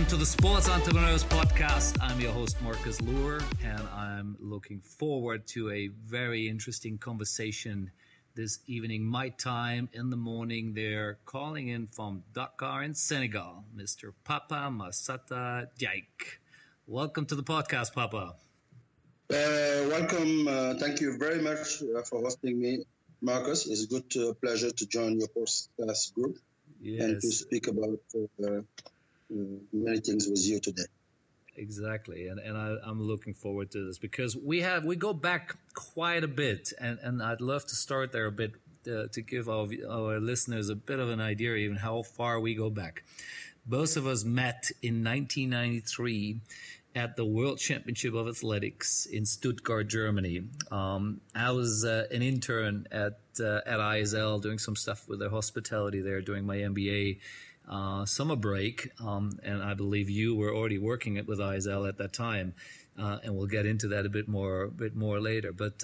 to the Sports Entrepreneurs Podcast. I'm your host, Marcus Luer, and I'm looking forward to a very interesting conversation this evening. My time in the morning, they're calling in from Dakar in Senegal, Mr. Papa Massata Diack. Welcome to the podcast, Papa. Welcome. Thank you very much for hosting me, Marcus. It's a good pleasure to join your podcast group and to speak about many things with you today. Exactly, and I'm looking forward to this because we go back quite a bit, and I'd love to start there a bit to give our listeners a bit of an idea even how far we go back. Both of us met in 1993 at the World Championship of Athletics in Stuttgart, Germany. I was an intern at ISL doing some stuff with their hospitality there, doing my MBA summer break, and I believe you were already working with ISL at that time, and we'll get into that a bit more later. But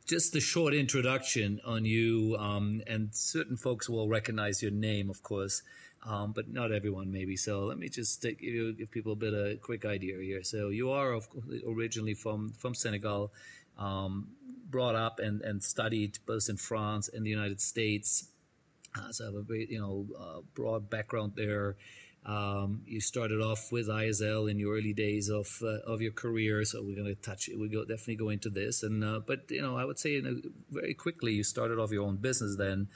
just a short introduction on you, and certain folks will recognize your name, of course, but not everyone maybe. So let me just give people a quick idea here. So you are originally from Senegal, brought up and studied both in France and the United States. So I have a very, broad background there. You started off with ISL in your early days of your career, so we're going to definitely go into this. And but I would say very quickly you started off your own business then,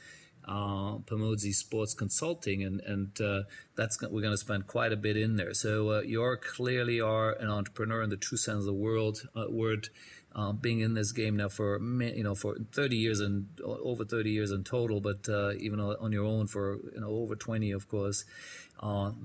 Pamodzi Sports Consulting, and we're going to spend quite a bit in there. So you clearly are an entrepreneur in the true sense of the word. Being in this game now for 30 years and over 30 years in total, but even on your own for over 20, of course.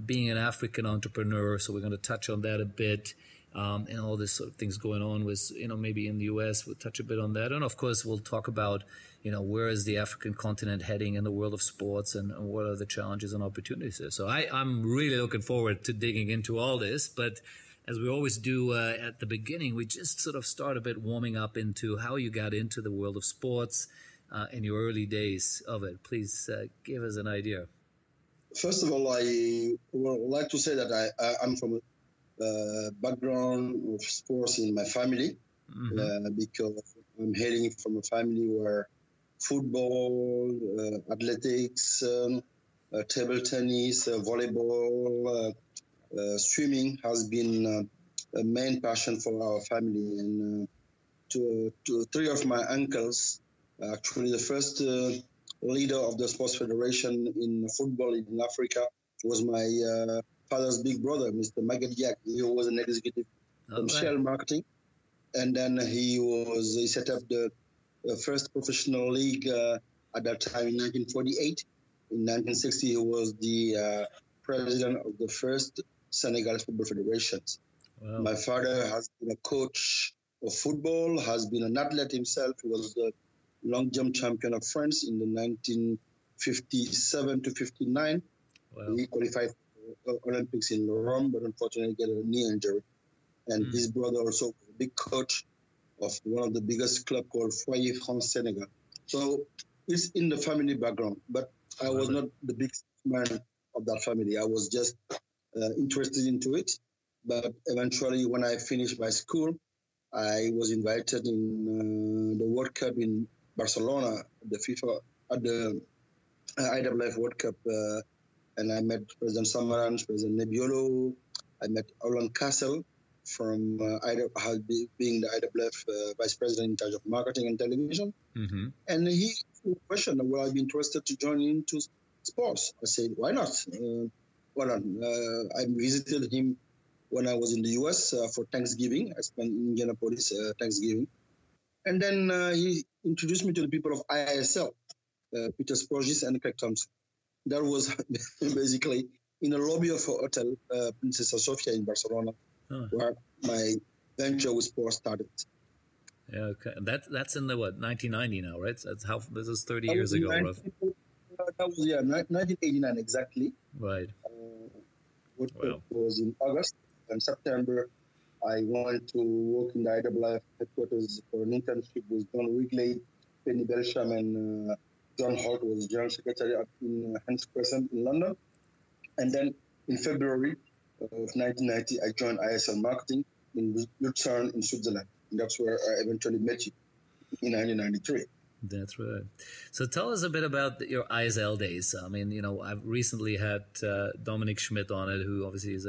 Being an African entrepreneur, so we're going to touch on that a bit, and all this sort of things going on with maybe in the US. We'll touch a bit on that, and of course we'll talk about where is the African continent heading in the world of sports, and what are the challenges and opportunities there. So I'm really looking forward to digging into all this, but as we always do at the beginning, we just sort of start a bit warming up into how you got into the world of sports in your early days of it. Please give us an idea. First of all, I would like to say that I'm from a background of sports in my family, because I'm hailing from a family where football, athletics, table tennis, volleyball, swimming has been a main passion for our family, and three of my uncles, actually the first leader of the sports federation in football in Africa was my father's big brother, Mr. Massata Diack. He was an executive from ISL Marketing, and then he set up the first professional league at that time in 1948. In 1960, he was the president of the first Senegal Football Federations. Wow. My father has been a coach of football, has been an athlete himself. He was the long jump champion of France in the 1957 to 59. Wow. He qualified for Olympics in Rome, but unfortunately got a knee injury. And his brother also was a big coach of one of the biggest clubs called Foyer France Senegal. So it's in the family background, but I was not the big man of that family. I was just interested into it, but eventually when I finished my school, I was invited in the World Cup in Barcelona, at the IAAF World Cup, and I met President Samaranch, President Nebbiolo. I met Alan Castle from being the IAAF Vice President in charge of marketing and television, and he questioned, "Will I be interested to join into sports?" I said, "Why not?" I visited him when I was in the US for Thanksgiving. I spent in Indianapolis Thanksgiving. And then he introduced me to the people of ISL, Peter Sporgis and Craig Thompson. That was basically in the lobby of a hotel, Princesa Sofia in Barcelona, where my venture with sports started. Yeah, okay. That's in the 1990 now, right? That's how this is 30 years ago, roughly. That was 1989 exactly. Right. It was in August and September. I went to work in the IAAF headquarters for an internship with John Wrigley, Penny Belsham, and John Holt was General Secretary in Hans Crescent in London. And then in February, of 1990, I joined ISL Marketing in Lucerne in Switzerland. And that's where I eventually met you in 1993. That's right. So tell us a bit about your ISL days. I mean, I've recently had Dominic Schmidt on it, who obviously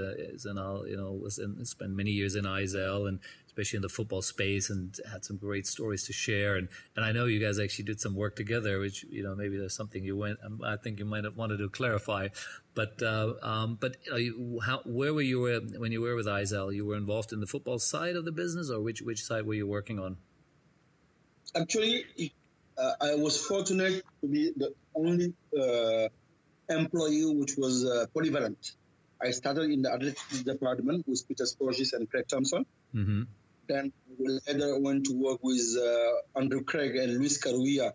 spent many years in ISL and especially in the football space, and had some great stories to share. And I know you guys actually did some work together, which maybe there's something I think you might have wanted to clarify. But where were you when you were with ISL? You were involved in the football side of the business, or which side were you working on? Actually, I was fortunate to be the only employee which was polyvalent. I started in the athletics department with Peter Sporgis and Craig Thompson. Mm-hmm. Then later went to work with Andrew Craig and Luis Caruilla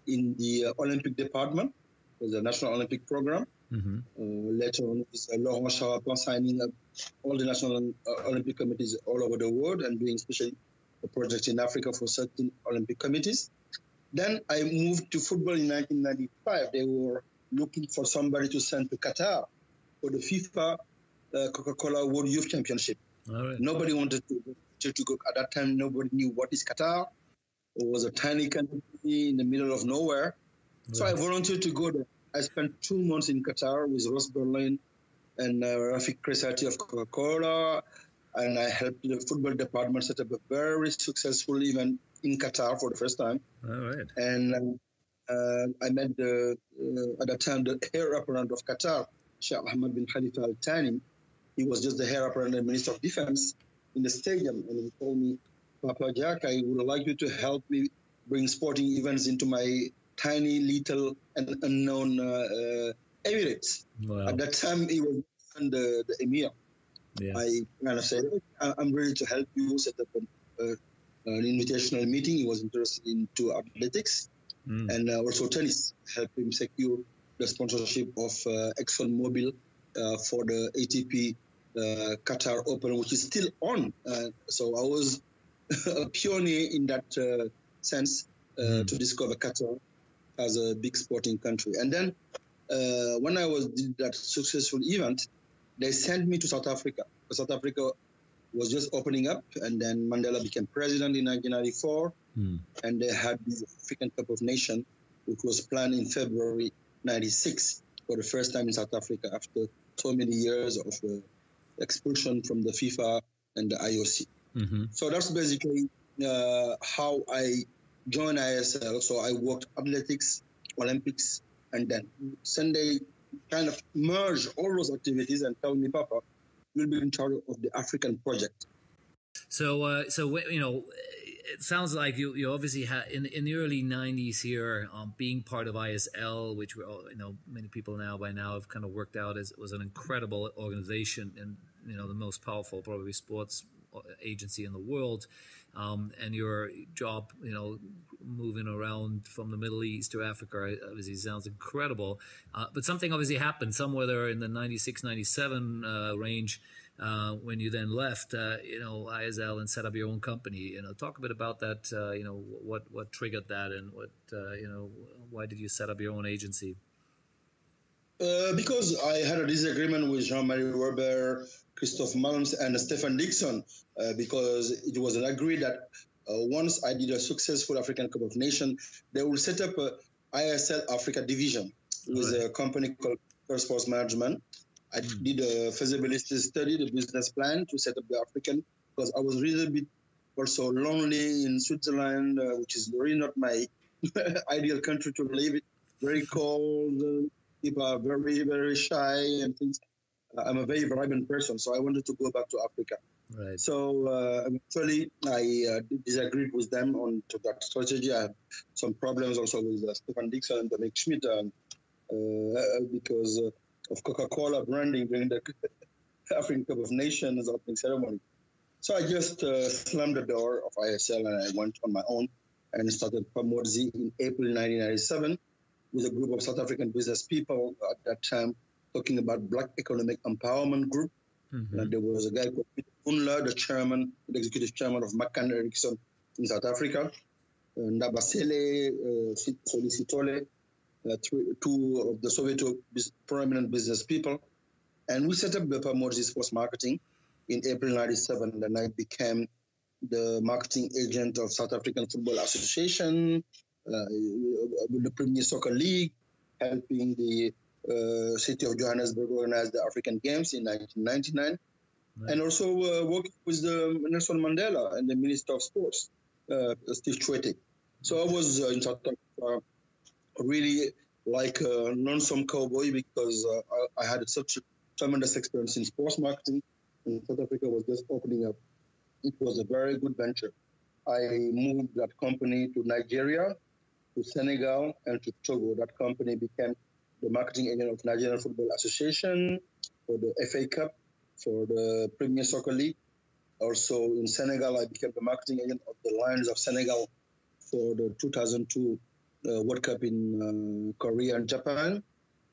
in the Olympic department, with the National Olympic Program. Mm-hmm. Later on with Laurent Charapin signing up all the national Olympic committees all over the world and doing especially a project in Africa for certain Olympic committees. Then I moved to football in 1995. They were looking for somebody to send to Qatar for the FIFA Coca-Cola World Youth Championship. All right. Nobody wanted to go. At that time, nobody knew what is Qatar. It was a tiny country in the middle of nowhere. Right. So I volunteered to go there. I spent 2 months in Qatar with Ross Berlin and Rafik Kresati of Coca-Cola. And I helped the football department set up a very successful event in Qatar for the first time. All right. And I met at that time the heir apparent of Qatar, Sheikh Ahmed bin Khalifa Al Thani. He was just the heir apparent and Minister of Defense in the stadium. And he told me, Papa Jack, I would like you to help me bring sporting events into my tiny, little, and unknown Emirates. Wow. At that time, he was the Emir. Yes. I kind of said, I'm ready to help you set up an invitational meeting. He was interested into athletics and also tennis. Help him secure the sponsorship of ExxonMobil for the ATP Qatar Open, which is still on. So I was a pioneer in that sense to discover Qatar as a big sporting country. And then when I did that successful event, they sent me to South Africa. South Africa was just opening up, and then Mandela became president in 1994, and they had the African Cup of Nations, which was planned in February 96 for the first time in South Africa after so many years of expulsion from the FIFA and the IOC. Mm-hmm. So that's basically how I joined ISL. So I worked athletics, Olympics, and then Sunday kind of merge all those activities and tell me, Papa, you'll be in charge of the African project. So it sounds like you obviously had in the early 90s here, being part of ISL, which many people by now have kind of worked out was an incredible organization and the most powerful probably sports agency in the world. And your job, moving around from the Middle East to Africa, obviously sounds incredible. But something obviously happened somewhere there in the 96, 97 range when you then left, ISL and set up your own company. Talk a bit about that. What triggered that, and why did you set up your own agency? Because I had a disagreement with Jean-Marie Weber, Christophe Malms, and Stefan Dixon, because it was agreed that once I did a successful African Cup of Nations, they will set up a ISL Africa division with a company called First Sports Management. I did a feasibility study, the business plan to set up the African, because I was really a bit also lonely in Switzerland, which is really not my ideal country to live in. Very cold. People are very, very shy and things. I'm a very vibrant person, so I wanted to go back to Africa. Right. So actually, I disagreed with them on to that strategy. I had some problems also with Stefan Dixon and Dominic Schmidt because of Coca-Cola branding during the African Cup of Nations opening ceremony. So I just slammed the door of ISL and I went on my own and started Pamodzi in April 1997 with a group of South African business people at that time talking about Black Economic Empowerment Group. Mm-hmm. There was a guy called Peter Unla, the executive chairman of McCann Erickson in South Africa, Ndabasele, Solisitole, two of the Soweto prominent business people. And we set up the Pamodzi Sports Marketing in April 97. Then I became the marketing agent of South African Football Association, with the Premier Soccer League, helping the city of Johannesburg organize the African Games in 1999. Right. And also working with Nelson Mandela and the Minister of Sports, Steve Tshwete. So I was in South Africa really like a lonesome cowboy because I had such a tremendous experience in sports marketing, and South Africa was just opening up. It was a very good venture. I moved that company to Nigeria, to Senegal, and to Togo. That company became the marketing agent of Nigerian Football Association, for the FA Cup, for the Premier Soccer League. Also in Senegal, I became the marketing agent of the Lions of Senegal for the 2002 World Cup in Korea and Japan.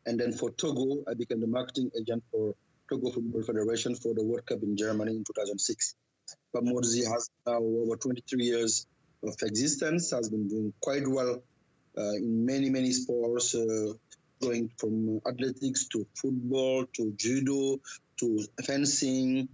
And then for Togo, I became the marketing agent for Togo Football Federation for the World Cup in Germany in 2006. Pamodzi has now over 23 years of existence, has been doing quite well in many, many sports, going from athletics to football to judo to fencing,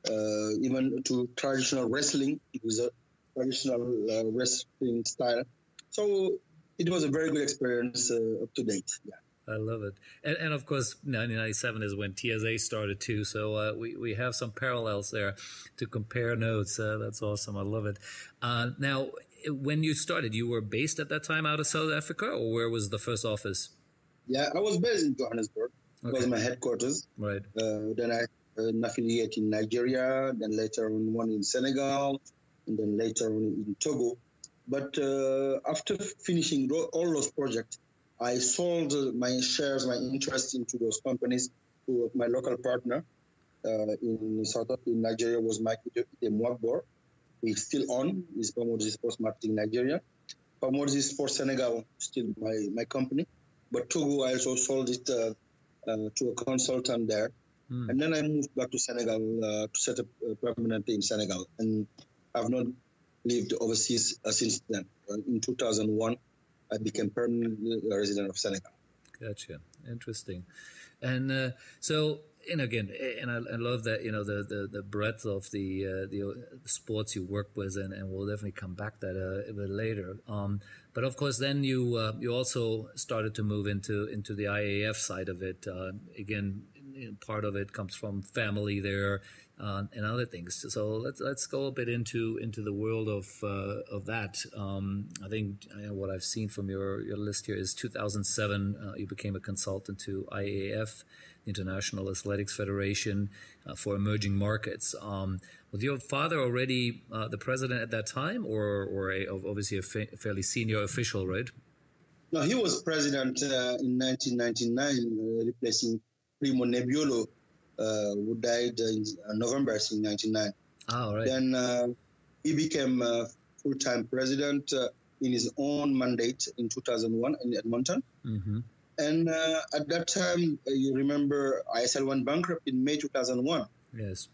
even to traditional wrestling. It was a traditional wrestling style. So it was a very good experience up to date. Yeah. I love it. And of course, 1997 is when TSA started too. So we have some parallels there to compare notes. That's awesome. I love it. Now, when you started, you were based at that time out of South Africa, or where was the first office? Yeah, I was based in Johannesburg. It was my headquarters. Right. Then I had an affiliate in Nigeria, then later on one in Senegal, and then later on in Togo. But after finishing all those projects, I sold my shares, my interest into those companies to my local partner in Nigeria was Mike Mwakbor. We still own is Pamodzi Sports Marketing Nigeria. Pamodzi Sports Senegal, still my company. But Togo, I also sold it to a consultant there. And then I moved back to Senegal to set up permanently in Senegal. And I've not lived overseas since then. In 2001, I became permanent resident of Senegal. Gotcha. Interesting. And so, and again, and I love that, the breadth of the sports you work with, and we'll definitely come back to that a bit later. But of course, then you also started to move into the IAAF side of it. Again, part of it comes from family there, and other things. So let's go a bit into the world of that. I think what I've seen from your list here is 2007. You became a consultant to IAAF, International Athletics Federation, for emerging markets. Was your father already the president at that time, or obviously a fairly senior official, right? No, he was president in 1999, replacing Primo Nebbiolo, who died in November 1999. Oh, right. Then he became full-time president in his own mandate in 2001 in Edmonton. Mm-hmm. And at that time, you remember ISL went bankrupt in May 2001. Yes.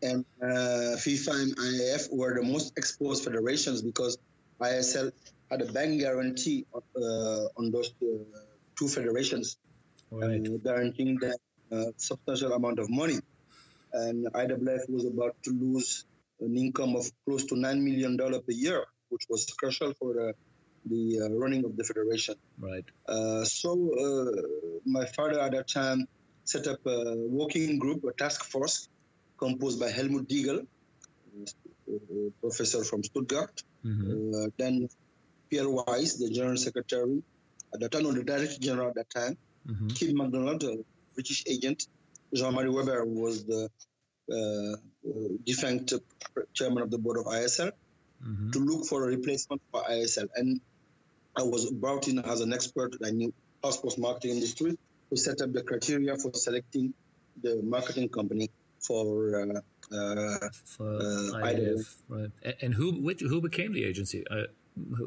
And FIFA and IAAF were the most exposed federations because ISL had a bank guarantee on those two federations, right, guaranteeing them a substantial amount of money. And IAAF was about to lose an income of close to $9 million per year, which was crucial for the running of the federation. Right. So my father at that time set up a working group, a task force, composed by Helmut Diegel, a professor from Stuttgart. Mm-hmm. Then Pierre Weiss, the general secretary at that time, or the director general at that time. Mm-hmm. Kim MacDonald, a British agent. Jean-Marie Weber was the defunct chairman of the board of ISL, mm-hmm. to look for a replacement for ISL. And I was brought in as an expert. I knew how sports marketing industry to set up the criteria for selecting the marketing company for IAAF, right? And who became the agency?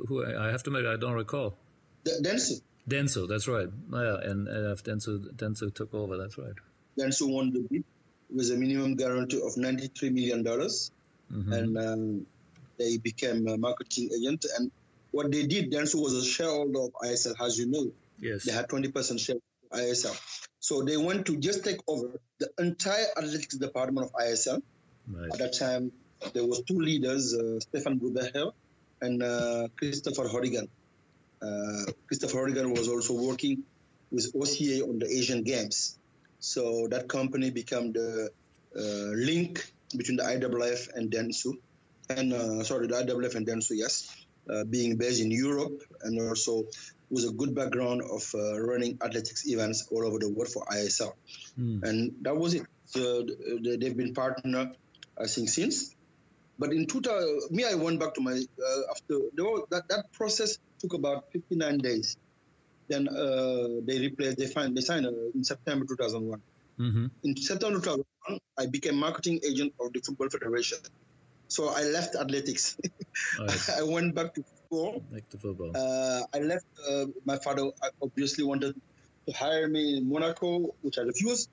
Who I have to admit, I don't recall. Dentsu, that's right. Yeah, and Dentsu took over. That's right. Dentsu won the bid with a minimum guarantee of $93 million, mm-hmm. and they became a marketing agent. And what they did, Dentsu was a shareholder of ISL, as you know. Yes. They had 20% share of ISL. So they went to just take over the entire athletics department of ISL. Right. At that time, there was two leaders, Stefan Gruber and Christopher Horrigan. Christopher Horrigan was also working with OCA on the Asian Games. So that company became the link between the IAAF and Dentsu. And the IAAF and Dentsu, yes, being based in Europe and also with a good background of running athletics events all over the world for ISL. And that was it. So they've been partner, I think, since. But in 2000, I went back to my, after that process took about 59 days. Then they signed in September 2001. Mm-hmm. In September 2001, I became marketing agent of the Football Federation. So I left athletics. Right. I went back to football. Back to football. I left. My father obviously wanted to hire me in Monaco, which I refused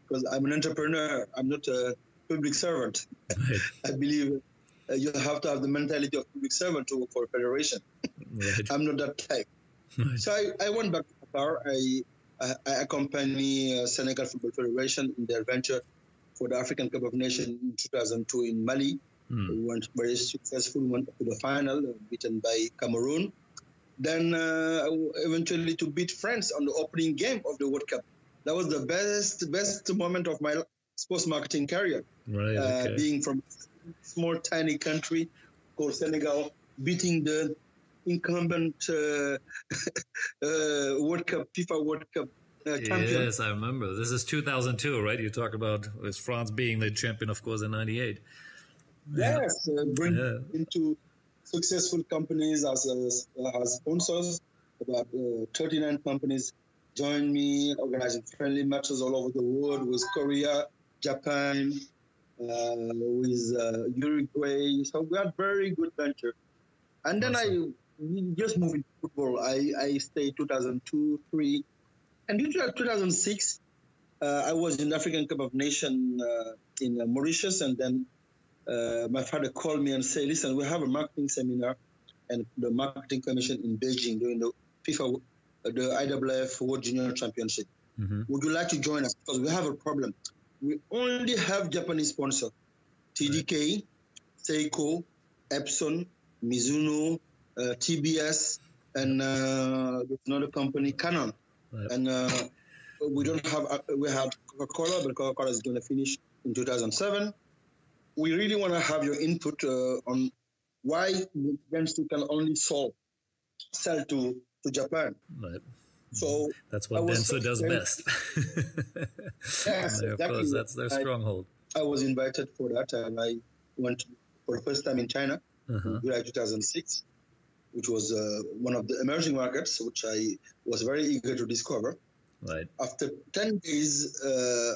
because I'm an entrepreneur. I'm not a public servant. Right. I believe you have to have the mentality of public servant to work for a federation. Right. I'm not that type. Right. So I went back to Qatar. I accompanied Senegal Football Federation in their venture for the African Cup of Nations in 2002 in Mali. We went very successful, went to the final, beaten by Cameroon. Then eventually to beat France on the opening game of the World Cup. That was the best moment of my sports marketing career. Right. Okay. Being from a small, tiny country called Senegal, beating the incumbent World Cup, FIFA World Cup champion. Yes, I remember. This is 2002, right? You talk about with France being the champion, of course, in '98. Yes, bring into successful companies as sponsors. About 39 companies joined me, organizing friendly matches all over the world with Korea, Japan, with Uruguay. So we had very good venture. And then awesome. We just moved into football. I stayed 2002, 2003. And in 2006, I was in the African Cup of Nations in Mauritius. And then my father called me and said, listen, we have a marketing seminar and the marketing commission in Beijing during the FIFA, the IAAF World Junior Championship. Mm-hmm. Would you like to join us? Because we have a problem. We only have Japanese sponsors, TDK, right. Seiko, Epson, Mizuno, TBS, and there's another company, Canon. Right. And we don't have, we have Coca-Cola, but Coca-Cola is going to finish in 2007. We really want to have your input on why Dentsu can only sell to Japan. Right. So that's what Dentsu does best. Yes, exactly. Of course, that's their stronghold. I was invited for that, and I went for the first time in China in July 2006, which was one of the emerging markets, which I was very eager to discover. Right. After 10 days,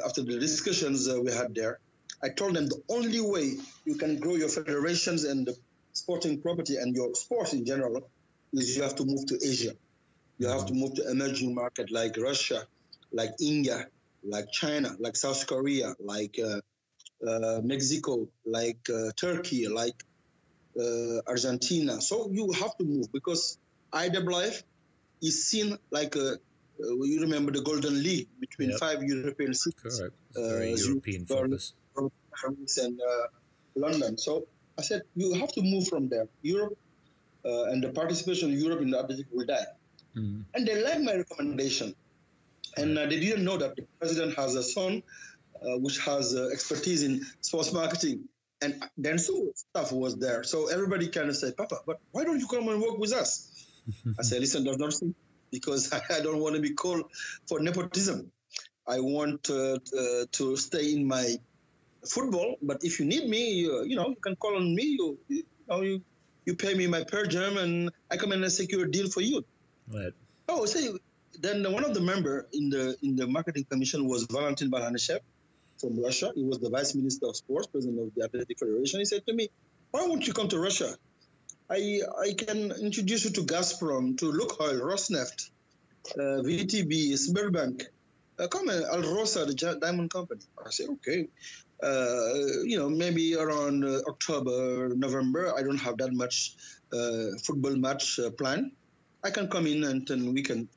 after the discussions we had there, I told them the only way you can grow your federations and the sporting property and your sports in general is you have to move to Asia. You have to move to emerging markets like Russia, like India, like China, like South Korea, like Mexico, like Turkey, like Argentina. So you have to move because IAAF is seen like you remember the Golden League between 5 European cities. Correct. Very European focus. Paris and London. So I said, you have to move from there. Europe and the participation of Europe in the Atlantic will die. Mm. And they liked my recommendation. And they didn't know that the president has a son which has expertise in sports marketing. And Dentsu staff was there. So everybody kind of said, Papa, but why don't you come and work with us? I said, listen, there's nothing, because I don't want to be called for nepotism. I want to stay in my football, but if you need me, you can call on me. You pay me my per diem, and I come in and secure a deal for you. Right. Oh, then one of the member in the marketing commission was Valentin Balanishev from Russia. He was the vice minister of sports, president of the Athletic Federation. He said to me, "Why won't you come to Russia? I can introduce you to Gazprom, to Lukoil, Rosneft, VTB, Sberbank. Come and Alrosa, the diamond company." I said, okay. Maybe around October, November, I don't have that much football match planned. I can come in and we can,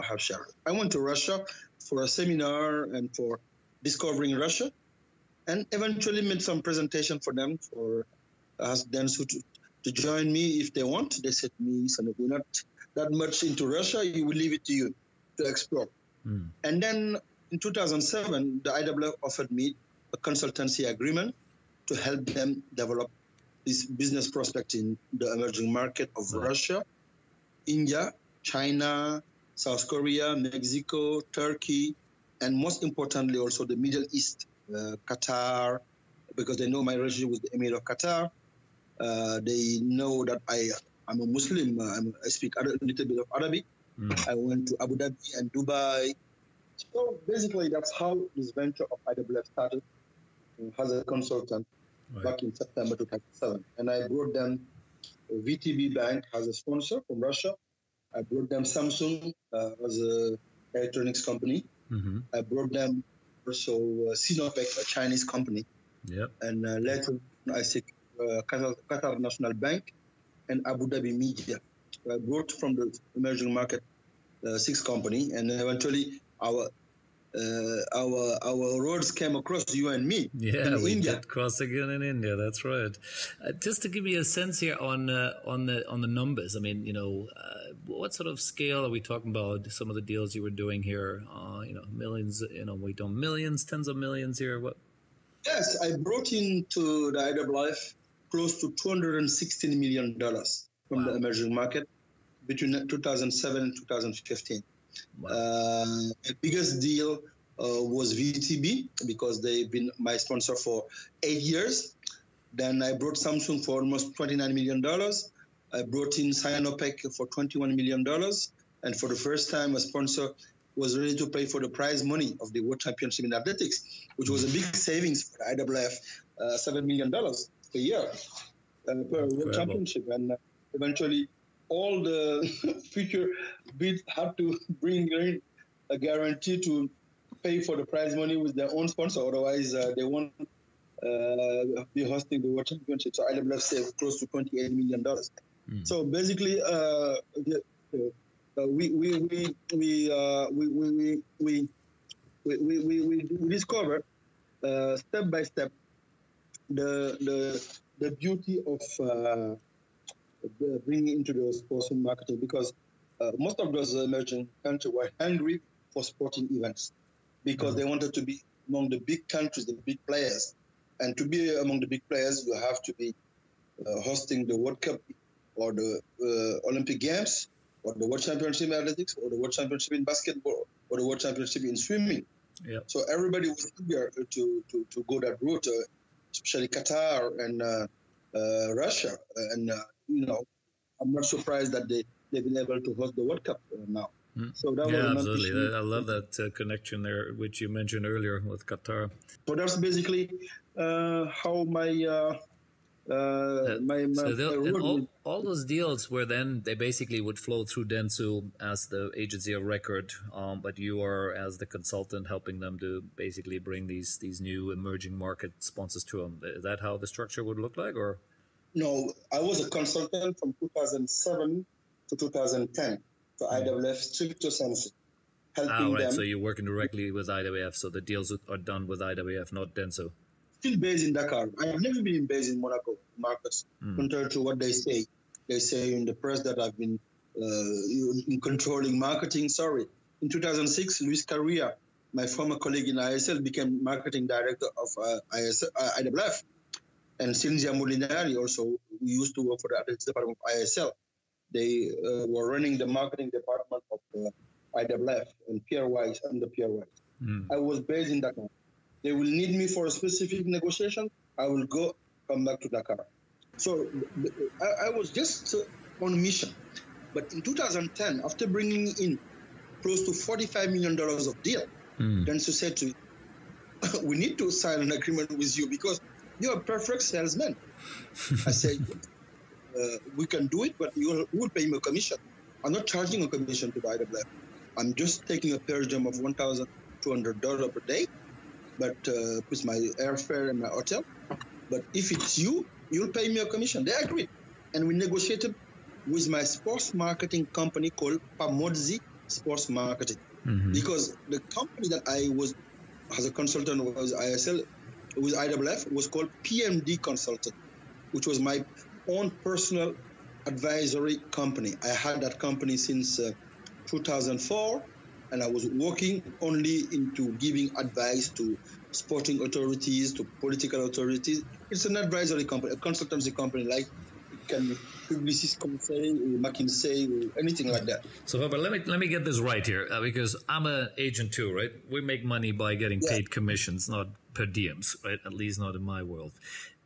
have share. I went to Russia for a seminar and for discovering Russia, and eventually made some presentation for them, for asked Dentsu to join me if they want. They said to me, "Son, we're not that much into Russia. You will leave it to you to explore." And then in 2007, the IAAF offered me a consultancy agreement to help them develop this business prospect in the emerging market of Russia, India, China, South Korea, Mexico, Turkey, and most importantly also the Middle East, Qatar, because they know my relationship with the Emir of Qatar. They know that I'm a Muslim. I speak a little bit of Arabic. I went to Abu Dhabi and Dubai. So basically, that's how this venture of IAAF started as a consultant back in September 2007. And I brought them VTB Bank as a sponsor from Russia. I brought them Samsung as an electronics company. I brought them also Sinopec, a Chinese company. And later I said Qatar National Bank and Abu Dhabi Media. I brought from the emerging market 6 company, and eventually our roads came across, you and me. Yeah, in we India. did cross again in India. That's right. Just to give me a sense here on the numbers. I mean, what sort of scale are we talking about? Some of the deals you were doing here, millions. We done millions, tens of millions here. What? Yes, I brought into the IAAF close to $216 million from the emerging market between 2007 and 2015. The biggest deal was VTB, because they've been my sponsor for 8 years. Then I brought Samsung for almost $29 million. I brought in Sinopec for $21 million. And for the first time, a sponsor was ready to pay for the prize money of the World Championship in Athletics, which was a big savings for IAAF, $7 million a year per World Championship. And eventually, all the future bids had to bring in a guarantee to pay for the prize money with their own sponsor. Otherwise, they won't be hosting the World Championship. So IAAF saved close to $28 million. So basically, we discover step by step the beauty of bringing into the sports and marketing, because most of those emerging countries were hungry for sporting events, because they wanted to be among the big countries, the big players. And to be among the big players, you have to be hosting the World Cup or the Olympic Games or the World Championship in athletics or the World Championship in basketball or the World Championship in swimming. So everybody was eager to go that route, especially Qatar and Russia. And, I'm not surprised that they've been able to host the World Cup now. So that was absolutely. I love that connection there, which you mentioned earlier with Qatar. So that's basically how my all those deals were then they basically would flow through Dentsu as the agency of record, but you are as the consultant helping them to basically bring these new emerging market sponsors to them. Is that how the structure would look like, or? No, I was a consultant from 2007 to 2010 to IAAF stricto sensu, helping them. So you're working directly with IAAF, so the deals are done with IAAF, not Dentsu. Still based in Dakar. I have never been based in Monaco, Marcus, contrary to what they say. They say in the press that I've been controlling marketing. Sorry. In 2006, Luis Carria, my former colleague in ISL, became marketing director of IAAF. And Cinzia Molinari also, who used to work for the athletics department of ISL. They were running the marketing department of IAAF and Pierre Weiss and the Pierre Weiss. I was based in Dakar. They will need me for a specific negotiation. I will come back to Dakar. So I was just on a mission. But in 2010, after bringing in close to $45 million of deal, Dentsu said to me, we need to sign an agreement with you because you're a perfect salesman. I said, we can do it, but you will pay me a commission. I'm not charging a commission to the IAAF. I'm just taking a per diem of $1,200 per day, but with my airfare and my hotel. But if it's you'll pay me a commission. They agreed. And we negotiated with my sports marketing company called Pamodzi Sports Marketing. because the company that I was as a consultant was ISL, with IAAF, was called PMD Consultant, which was my own personal advisory company. I had that company since 2004, and I was working only into giving advice to sporting authorities, to political authorities. It's an advisory company, a consultancy company, like it can be Publicis Conseil or McKinsey or anything like that. So, Robert, let me get this right here, because I'm an agent too, right? We make money by getting paid commissions, not per diems, right? At least not in my world.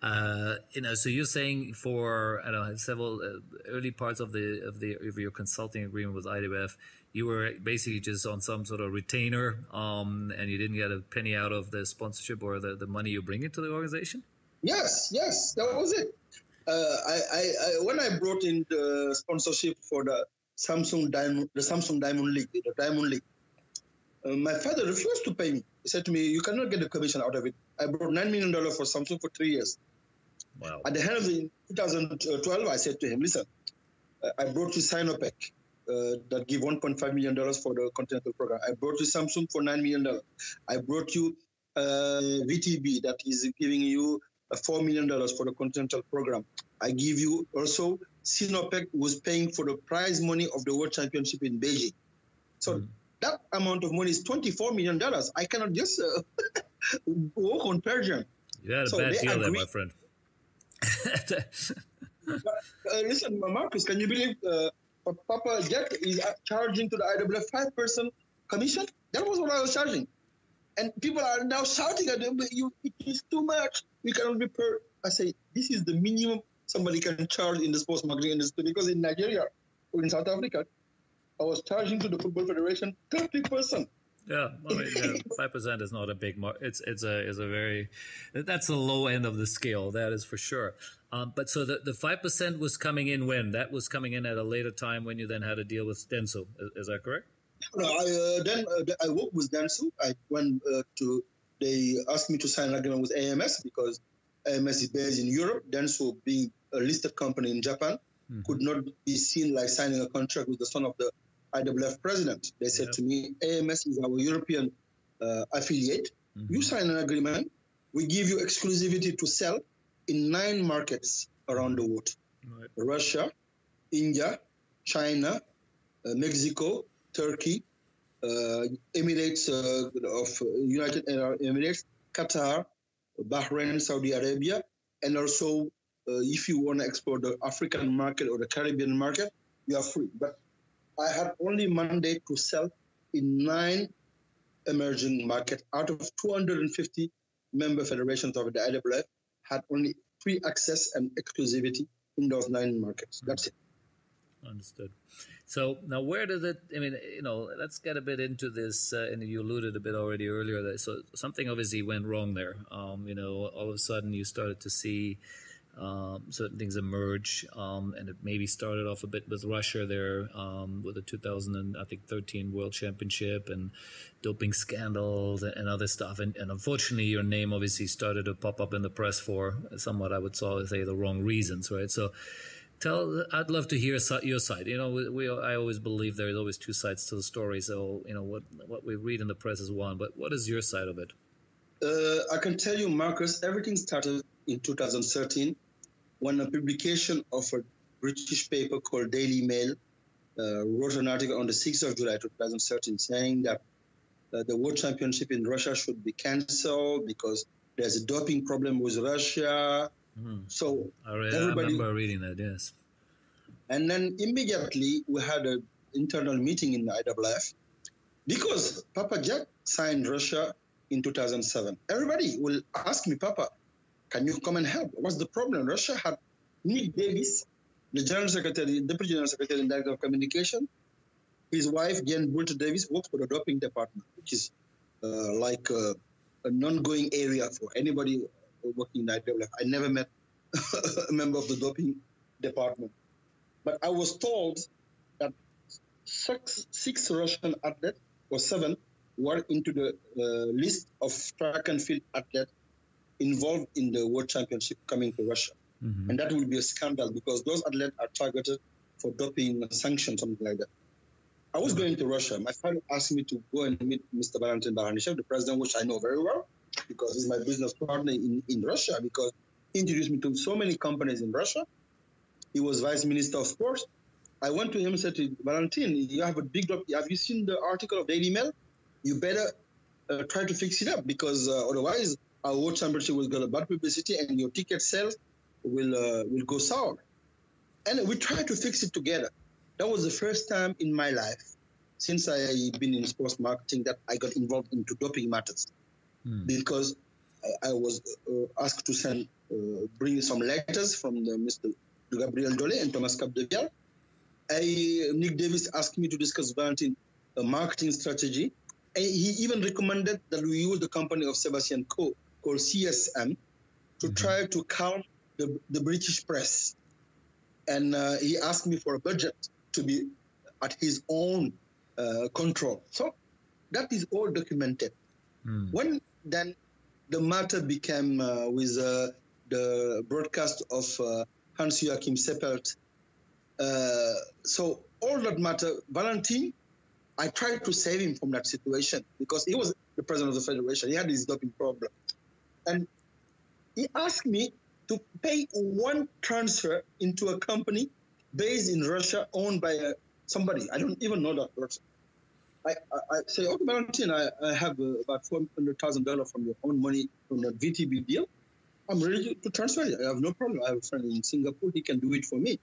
So you're saying for several early parts of your consulting agreement with IAAF, you were basically just on some sort of retainer, and you didn't get a penny out of the sponsorship or the money you bring into the organization? Yes, that was it. When I brought in the sponsorship for the Samsung Diamond League, my father refused to pay me. He said to me, "You cannot get the commission out of it." I brought $9 million for Samsung for 3 years. Wow. At the end of 2012, I said to him, "Listen, I brought you Sinopec that give $1.5 million for the Continental program. I brought you Samsung for $9 million. I brought you VTB that is giving you $4 million for the Continental program. I give you also Sinopec was paying for the prize money of the World Championship in Beijing. So that amount of money is $24 million. I cannot just work on Persian." You had a bad deal there, my friend. Listen, Marcus, can you believe Papa Jack is charging to the IAAF 5% commission? That was what I was charging. And people are now shouting at them, "It is too much. We cannot be per." I say, this is the minimum somebody can charge in the sports marketing industry, because in Nigeria or in South Africa, I was charging to the Football Federation 30%. Yeah, 5% is not a big it's a very, that's the low end of the scale, that is for sure. But so the 5% was coming in when? That was coming in at a later time when you then had to deal with Dentsu. Is that correct? No, I worked with Dentsu. I went they asked me to sign an agreement with AMS because AMS is based in Europe. Dentsu, being a listed company in Japan, could not be seen like signing a contract with the son of the IAAF president. They said to me, "AMS is our European affiliate. You sign an agreement. We give you exclusivity to sell in 9 markets around the world. Right. Russia, India, China, Mexico, Turkey, Emirates of United Arab Emirates, Qatar, Bahrain, Saudi Arabia, and also if you want to explore the African market or the Caribbean market, you are free." But I had only mandate to sell in 9 emerging markets out of 250 member federations of the IAAF. Had only free access and exclusivity in those 9 markets. That's it. Understood. So now, where did it? I mean, let's get a bit into this. And you alluded a bit already earlier that so something obviously went wrong there. All of a sudden you started to see certain things emerge, and it maybe started off a bit with Russia there, with the 2013 World Championship and doping scandals and other stuff. And unfortunately, your name obviously started to pop up in the press for somewhat, I would say, the wrong reasons, right? So I'd love to hear your side. I always believe there's always 2 sides to the story. So, what we read in the press is one, but what is your side of it? I can tell you, Marcus, everything started in 2013 when a publication of a British paper called Daily Mail wrote an article on the 6th of July 2013 saying that the World Championship in Russia should be cancelled because there's a doping problem with Russia. So I remember reading that, yes. And then immediately we had an internal meeting in the IAAF because Papa Jack signed Russia in 2007. Everybody will ask me, "Papa, can you come and help? What's the problem?" Russia had Nick Davis, the General Secretary, Deputy General Secretary and Director of Communication. His wife, Jen Boulter Davis, works for the doping department, which is like a non-going area for anybody working in IAAF. I never met a member of the doping department. But I was told that 6 Russian athletes, or 7, were into the list of track and field athletes involved in the World Championship coming to Russia. And that will be a scandal because those athletes are targeted for doping sanctions, something like that. I was going to Russia. My father asked me to go and meet Mr. Valentin Baranishev, the president, which I know very well, because he's my business partner in Russia, because he introduced me to so many companies in Russia. He was vice minister of sports. I went to him and said to Valentin, you have a big drop. Have you seen the article of Daily Mail? You better try to fix it up, because otherwise our world championship will get a bad publicity and your ticket sales will go sour. And we tried to fix it together. That was the first time in my life, since I've been in sports marketing, that I got involved into doping matters. Because I was asked to bring some letters from Mr. Gabriel Dole and Thomas Capdevielle. Nick Davis asked me to discuss Valentin a marketing strategy. And he even recommended that we use the company of Sebastian Coe called CSM to try to calm the British press. And he asked me for a budget to be at his own control. So that is all documented. When then the matter became with the broadcast of Hans-Joachim Seppelt, so all that matter, Valentin, I tried to save him from that situation, because he was the president of the federation. He had his doping problem. And he asked me to pay one transfer into a company based in Russia, owned by somebody. I don't even know that person. I say, okay, Valentin, I have about $400,000 from your own money from the VTB deal. I'm ready to transfer it. I have no problem. I have a friend in Singapore. He can do it for me.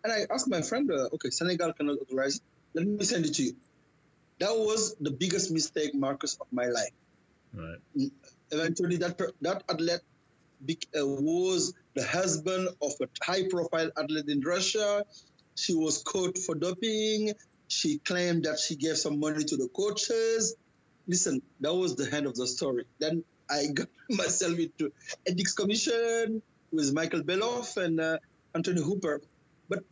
And I asked my friend, okay, Senegal cannot authorize it. Let me send it to you. That was the biggest mistake, Marcus, of my life. Right. Eventually, that athlete was the husband of a high-profile athlete in Russia. She was caught for doping. She claimed that she gave some money to the coaches. Listen, that was the end of the story. Then I got myself into ethics commission with Michael Beloff and Anthony Hooper. But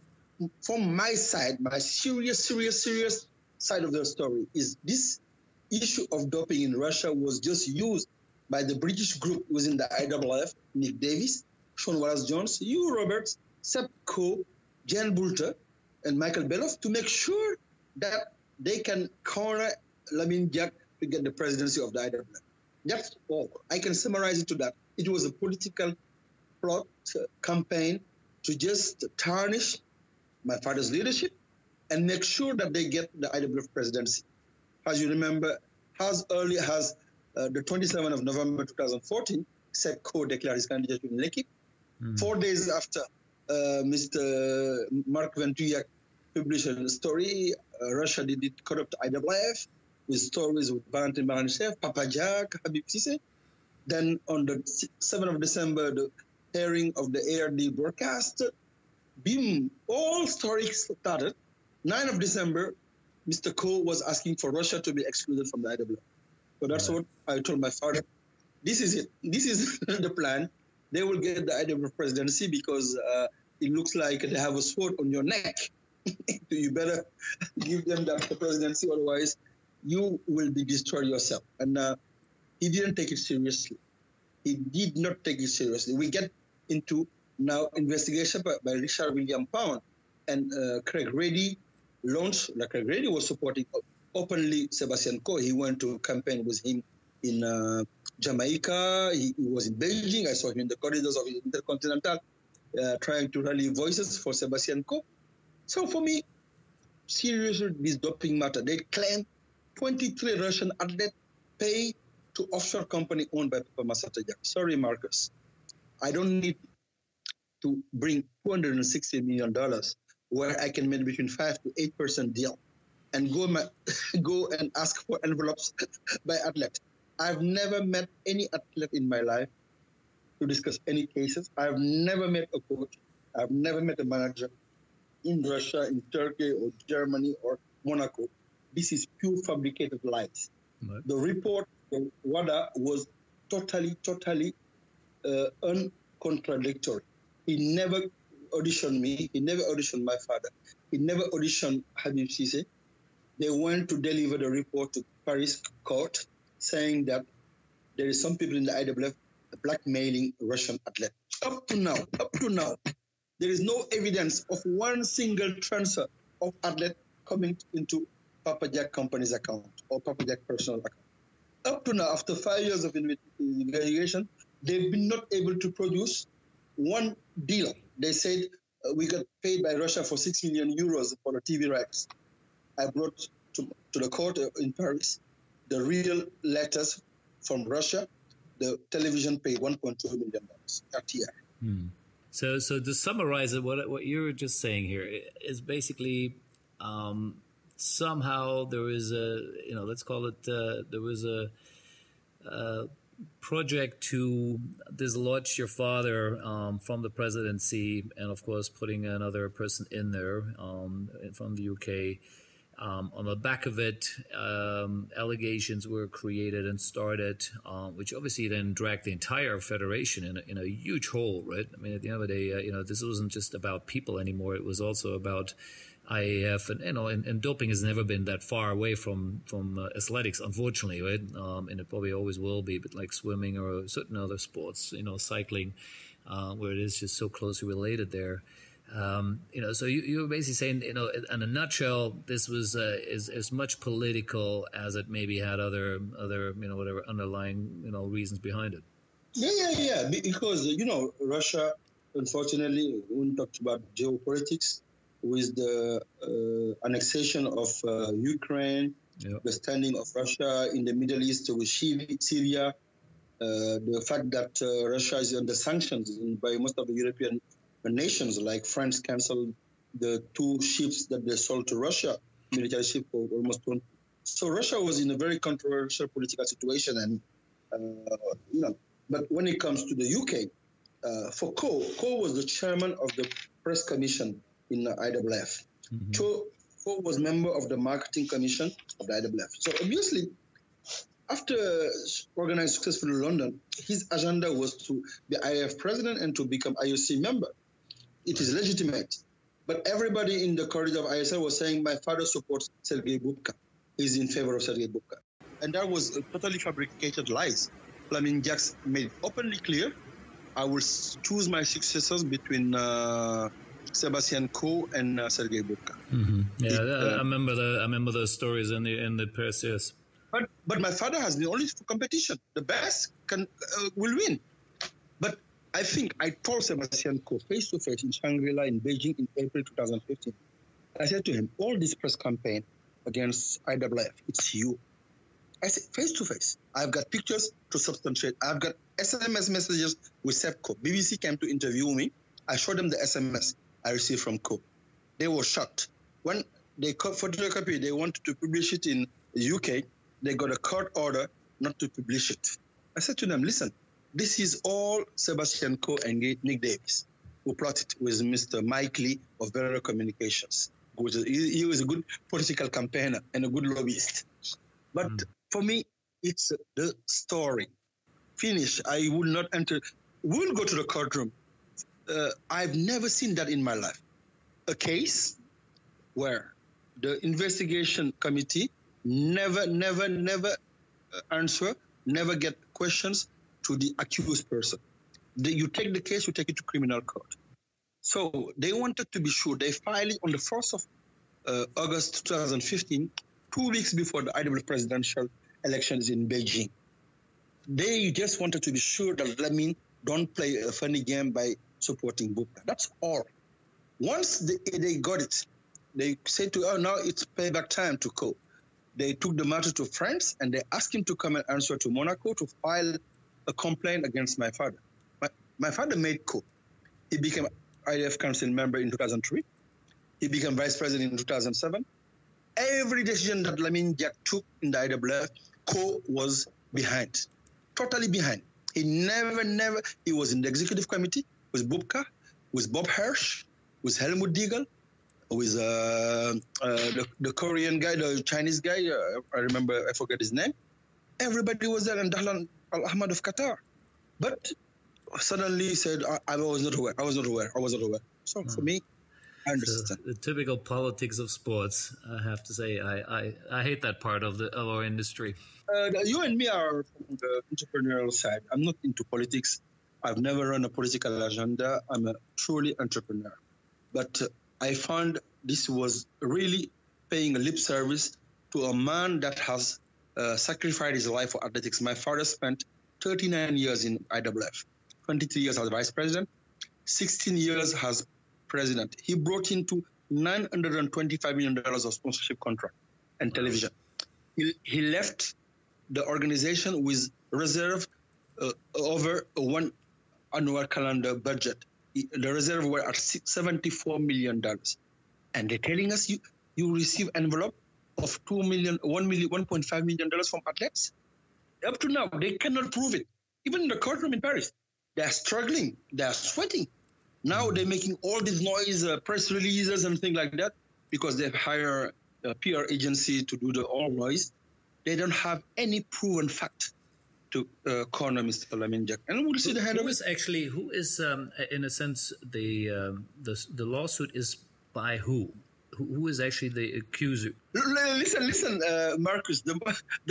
from my side, my serious side of the story is this issue of doping in Russia was just used by the British group within the IAAF, Nick Davis, Sean Wallace-Jones, Hugh Roberts, Sepp Coe, Jan Boulter, and Michael Beloff to make sure that they can corner Lamine Diack to get the presidency of the IAAF. That's all. I can summarize it to that. It was a political plot campaign to just tarnish my father's leadership and make sure that they get the IAAF presidency. As you remember, as early as the 27th of November 2014, Sepp Coe declared his candidature in Lekki. 4 days after Mr. Mark Van Tuyak published a story, Russia did corrupt IAAF with stories with Valentin Baranishev, Papa Jack, Habib Sisse. Then on the 7th of December, the airing of the ARD broadcast, boom, all stories started. 9th of December, Mr. Coe was asking for Russia to be excluded from the IAAF. So that's what I told my father. This is it. This is the plan. They will get the IAAF presidency because it looks like they have a sword on your neck. You better give them the presidency, otherwise you will be destroyed yourself. And he didn't take it seriously. He did not take it seriously. We get into now investigation by Richard William Pound and Craig Reddy launched. Craig Reddy was supporting openly Sebastian Coe. He went to campaign with him in Jamaica. He was in Beijing. I saw him in the corridors of Intercontinental trying to rally voices for Sebastian Coe. So for me, seriously, this doping matter, they claim 23 Russian athletes pay to offshore company owned by Massata Diack. Sorry, Marcus. I don't need to bring $260 million where I can make between 5 to 8% deal and go and ask for envelopes by athlete. I've never met any athlete in my life to discuss any cases. I've never met a coach. I've never met a manager in Russia, in Turkey, or Germany, or Monaco. This is pure fabricated lies. Right. The report, the WADA, was totally uncontradictory. He never auditioned me. He never auditioned my father. He never auditioned Habib Sisse. They went to deliver the report to Paris court saying that there is some people in the IAAF blackmailing Russian athletes. Up to now, there is no evidence of one single transfer of athlete coming into Papa Diack company's account or Papa Diack personal account. Up to now, after 5 years of investigation, they've been not able to produce one deal. They said we got paid by Russia for 6 million euros for the TV rights. I brought to the court in Paris the real letters from Russia. The television paid $1.2 million that year. So to summarize it, what you were just saying here is basically somehow there was let's call it, there was a project to dislodge your father from the presidency, and of course putting another person in there from the UK. On the back of it, allegations were created and started, which obviously then dragged the entire federation in a huge hole, right? I mean, at the end of the day, this wasn't just about people anymore. It was also about IAAF, and doping has never been that far away from athletics, unfortunately, right? And it probably always will be, but like swimming or certain other sports, cycling, where it is just so closely related there. So you were basically saying, in a nutshell, this was is as much political as it maybe had other whatever underlying reasons behind it. Yeah. Because Russia, unfortunately, when we talked about geopolitics, with the annexation of Ukraine, the standing of Russia in the Middle East with Syria, the fact that Russia is under sanctions by most of the European nations, like France canceled the 2 ships that they sold to Russia, military ship for almost 20. So Russia was in a very controversial political situation, and But when it comes to the UK, for Ko was the chairman of the press commission in the IAAF. Ko was member of the marketing commission of the IAAF. So obviously, after organized successfully in London, his agenda was to be IAAF president and to become IOC member. It is legitimate. But everybody in the corridor of ISL was saying, my father supports Sergei Bubka. He's in favor of Sergei Bubka. And that was totally fabricated lies. Flaming Jacks made it openly clear, I will choose my successors between Sebastian Coe and Sergei Bubka. Yeah, I remember those stories in the press, yes. But my father has been only for competition. The best will win. But I think I told Sebastian Coe face-to-face in Shangri-La in Beijing in April 2015. I said to him, all this press campaign against IAAF, it's you. I said, face-to-face. I've got pictures to substantiate. I've got SMS messages with Seb Coe. BBC came to interview me. I showed them the SMS I received from Coe. They were shocked. When they photocopy, they wanted to publish it in the UK, they got a court order not to publish it. I said to them, listen, this is all Sebastian Coe and Nick Davis, who plotted with Mr. Mike Lee of Verera Communications. He was a good political campaigner and a good lobbyist. But for me, it's the story. Finish. I will not enter. We'll go to the courtroom. I've never seen that in my life. A case where the investigation committee never answer, never get questions to the accused person. You take the case, you take it to criminal court. So they wanted to be sure. They filed it on the 1st of August 2015, 2 weeks before the IAAF presidential elections in Beijing. They just wanted to be sure that Lamin don't play a funny game by supporting Bubka. That's all. Once they got it, they said to, now it's payback time to Coe. They took the matter to France and they asked him to come and answer to Monaco to file a complaint against my father. My father made Coe. He became IAAF council member in 2003. He became vice president in 2007. Every decision that Lamine Diack took in the IAAF, Coe was behind, totally behind. He never, he was in the executive committee with Bubka, with Bob Hirsch, with Helmut Diegel, with the Korean guy, the Chinese guy, I forget his name. Everybody was there, and Dahlan Al-Ahmad of Qatar. But suddenly he said, I was not aware. So for me, I understand. So the typical politics of sports, I have to say, I hate that part of our industry. You and me are from the entrepreneurial side. I'm not into politics. I've never run a political agenda. I'm a truly entrepreneur. But I found this was really paying a lip service to a man that has sacrificed his life for athletics. My father spent 39 years in IAAF, 23 years as vice president, 16 years as president. He brought into $925 million of sponsorship contract and television. He left the organization with reserve over one annual calendar budget. The reserve were at $74 million. And they're telling us you receive envelope of $1.5 million from athletes. Up to now, they cannot prove it. Even in the courtroom in Paris, they are struggling. They are sweating. Now they're making all this noise, press releases and things like that, because they hire a PR agency to do the all noise. They don't have any proven fact to corner Mr. Lamin Diack. And we'll see the hand of it. Who is in a sense, the lawsuit is by who? Who is actually the accuser? Listen, Marcus. The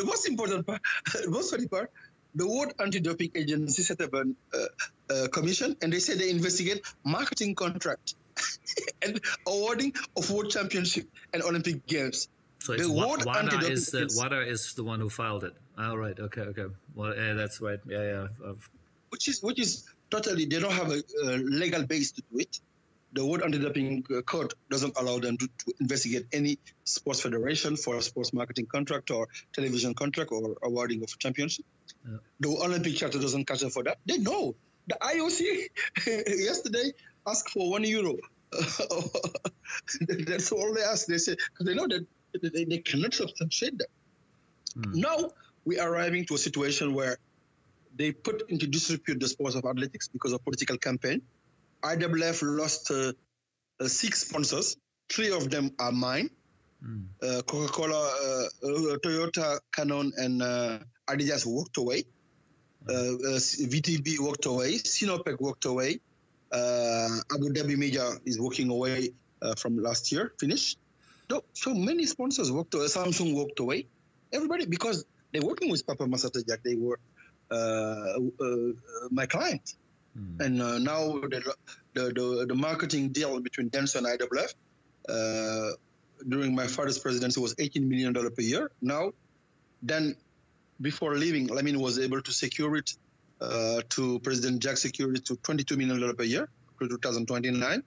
most important part, the most funny part, the World Anti-Doping Agency set up a commission, and they say they investigate marketing contract and awarding of World Championship and Olympic Games. So it's WADA is the one who filed it. All right. Okay. Well, yeah, that's right. Yeah. Which is totally, they don't have a legal base to do it. The World Anti-Doping Code doesn't allow them to investigate any sports federation for a sports marketing contract or television contract or awarding of a championship. Yeah. The Olympic Charter doesn't catch up for that. They know. The IOC yesterday asked for €1. That's all they ask. They say, because they know that they cannot substantiate that. Now we are arriving to a situation where they put into disrepute the sports of athletics because of political campaign. IAAF lost 6 sponsors. 3 of them are mine. Coca-Cola, Toyota, Canon, and Adidas walked away. VTB walked away. Sinopec walked away. Abu Dhabi Media is walking away from last year, finished. So many sponsors walked away. Samsung walked away. Everybody, because they're working with Papa Massata Diack. They were my client. And now the marketing deal between Dentsu and IAAF during my father's presidency was $18 million per year. Now, then before leaving, Lamin was able to secure it to President Diack, secure it to $22 million per year to 2029.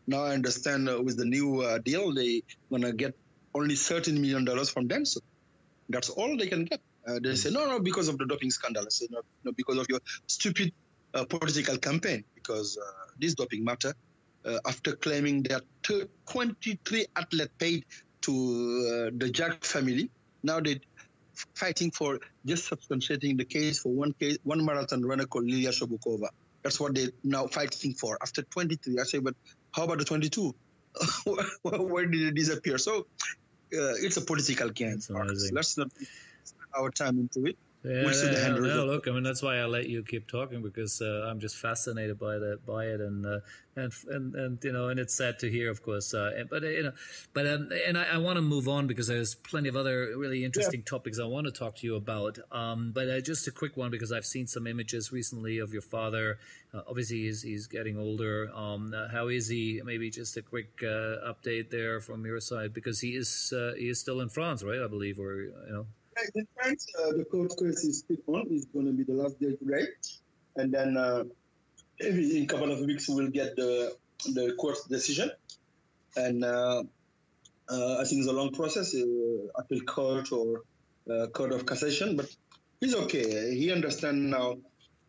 Now I understand with the new deal, they're going to get only $13 million from Dentsu. That's all they can get. They say, no, because of the doping scandal. I say, no, because of your stupid political campaign, because this doping matter, after claiming that 23 athletes paid to the Diack family, now they're fighting for just substantiating the case for one marathon runner called Lilia Shobukova. That's what they're now fighting for after 23. I say, but how about the 22? Where did it disappear? So it's a political game. Let's not spend our time into it. Look, I mean, that's why I let you keep talking, because I'm just fascinated by it, and it's sad to hear, of course. But I want to move on because there's plenty of other really interesting topics I want to talk to you about. But just a quick one, because I've seen some images recently of your father. Obviously, he's getting older. How is he? Maybe just a quick update there from your side, because he is still in France, right? I believe, or In France, the court case is still on. It's going to be the last day today. And then maybe in a couple of weeks, we'll get the court's decision. And I think it's a long process, appeal court or court of cassation. But he's okay. He understands now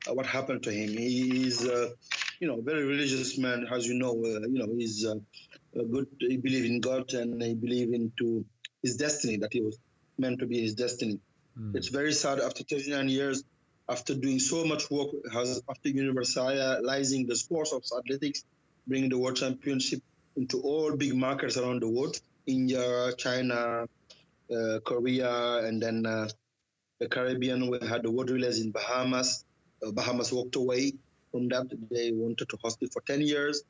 what happened to him. He is, very religious man, as you know. He's good. He believes in God, and he believes into his destiny, that he was meant to be his destiny. It's very sad after 39 years, after doing so much work, after universalizing the sports of athletics, bringing the world championship into all big markets around the world, India, China, Korea, and then the Caribbean. We had the world relays in Bahamas. Bahamas walked away from that. They wanted to host it for 10 years.